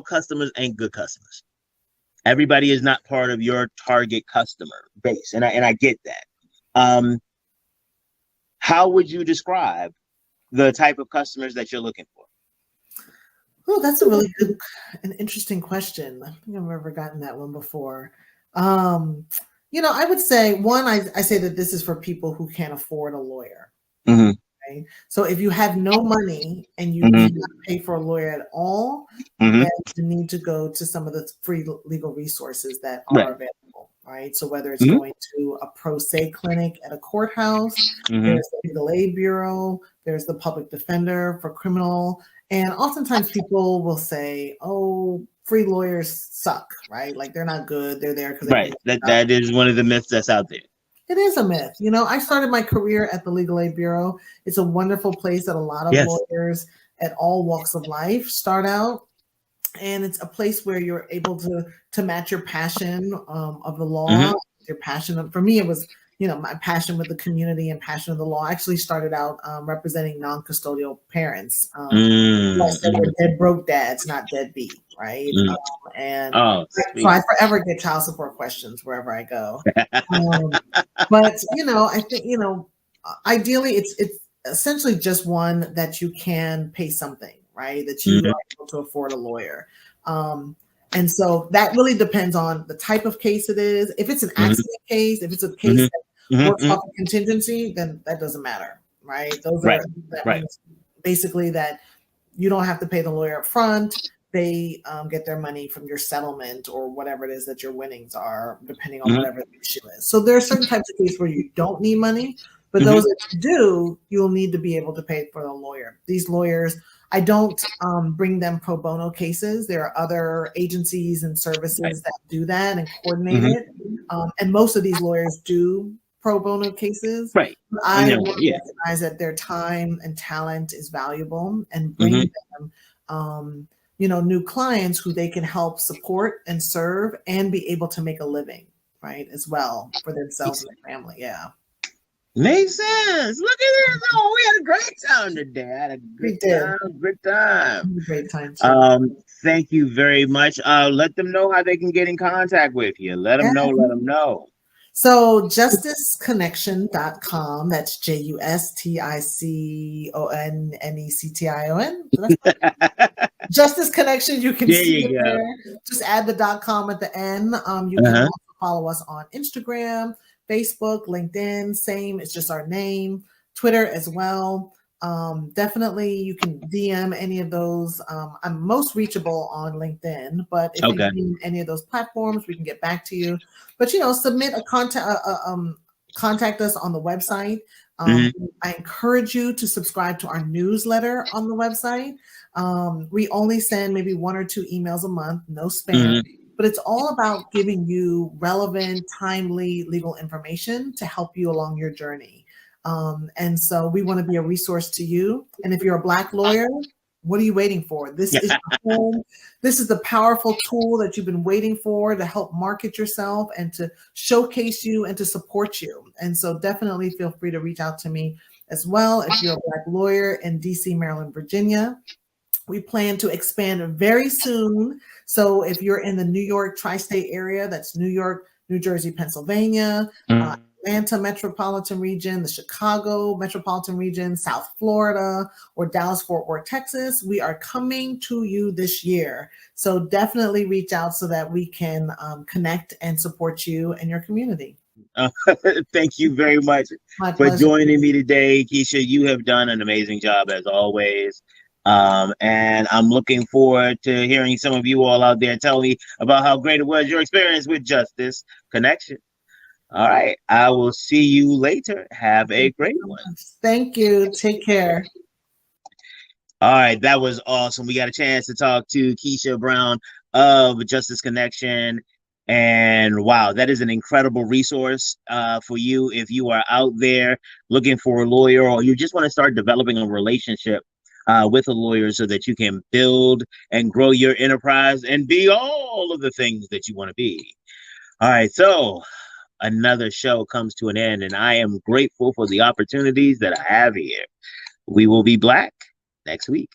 customers ain't good customers. Everybody is not part of your target customer base, and I get that. Um, how would you describe the type of customers that you're looking for? Oh, that's a really good and interesting question. I think I've never gotten that one before. Um, I would say one, I say that this is for people who can't afford a lawyer. Mm-hmm. Okay? So if you have no money and you Mm-hmm. cannot pay for a lawyer at all, Mm-hmm. then you need to go to some of the free legal resources that Right. are available, right? So whether it's Mm-hmm. going to a pro se clinic at a courthouse, Mm-hmm. there's the legal aid bureau, there's the public defender for criminal, and oftentimes people will say, "Oh, free lawyers suck," right? Like they're not good. They're there because they can Right. make a That is one of the myths that's out there. it is a myth. I started my career at the Legal Aid Bureau. It's a wonderful place that a lot of Yes. lawyers at all walks of life start out. And it's a place where you're able to match your passion of the Mm-hmm. law, your passion. For me, it was my passion with the community and passion of the law. I actually started out representing non-custodial parents. I said Mm-hmm. we're dead broke dads, not deadbeat, right? Mm-hmm. And Oh, so sweet. I forever get child support questions wherever I go. Um, but I think ideally it's essentially just one that you can pay something, right? That you Mm-hmm. are able to afford a lawyer. Um, and so that really depends on the type of case it is. If it's an Mm-hmm. accident case, if it's a case that Mm-hmm. works Mm-hmm. off a contingency, then that doesn't matter, right? Right. That Right. means basically that you don't have to pay the lawyer up front. They get their money from your settlement or whatever it is that your winnings are, depending on Mm-hmm. whatever the issue is. So there are certain types of cases where you don't need money, but Mm-hmm. those that you do, you'll need to be able to pay for the lawyer. These lawyers, I don't bring them pro bono cases. There are other agencies and Right. services that do that and coordinate Mm-hmm. it. And most of these lawyers do pro bono cases. Right. And I then, want to yeah. recognize that their time and talent is valuable and bring Mm-hmm. them, new clients who they can help support and serve and be able to make a living, right, as well for themselves and their family. Yeah. Makes sense. Look at this. Oh, we had a great time today. I had a We good did. time. Good time. Great time too. Thank you very much. Let them know how they can get in contact with you. Let them know. Let them know. So justisconnection.com, that's JUSTICONNECTION. Justice Connection, you can There see you it go. there. Just add the .com at the end. You can also follow us on Instagram, Facebook, LinkedIn, same, it's just our name, Twitter as well. Definitely you can DM any of those. I'm most reachable on LinkedIn, but if you need any of those platforms, we can get back to you. But submit a contact us on the website. I encourage you to subscribe to our newsletter on the website. We only send maybe 1 or 2 emails a month, no spam, but it's all about giving you relevant, timely legal information to help you along your journey. And so we want to be a resource to you. And if you're a Black lawyer, what are you waiting for? This is the home. This is the powerful tool that you've been waiting for to help market yourself and to showcase you and to support you. And so definitely feel free to reach out to me as well if you're a Black lawyer in DC, Maryland, Virginia. We plan to expand very soon. So if you're in the New York tri-state area, that's New York, New Jersey, Pennsylvania, Atlanta metropolitan region, the Chicago metropolitan region, South Florida, or Dallas-Fort Worth, Texas, we are coming to you this year. So definitely reach out so that we can connect and support you and your community. Thank you very much for joining me today, Kisha. You have done an amazing job as always. And I'm looking forward to hearing some of you all out there tell me about how great it was your experience with Justice Connection. All right. I will see you later. Have a great one. Thank you. Take care. All right. That was awesome. We got a chance to talk to Kisha Brown of Justice Connection. And wow, that is an incredible resource for you if you are out there looking for a lawyer or you just want to start developing a relationship with a lawyer so that you can build and grow your enterprise and be all of the things that you want to be. All right. So another show comes to an end, and I am grateful for the opportunities that I have here. We will be Black next week.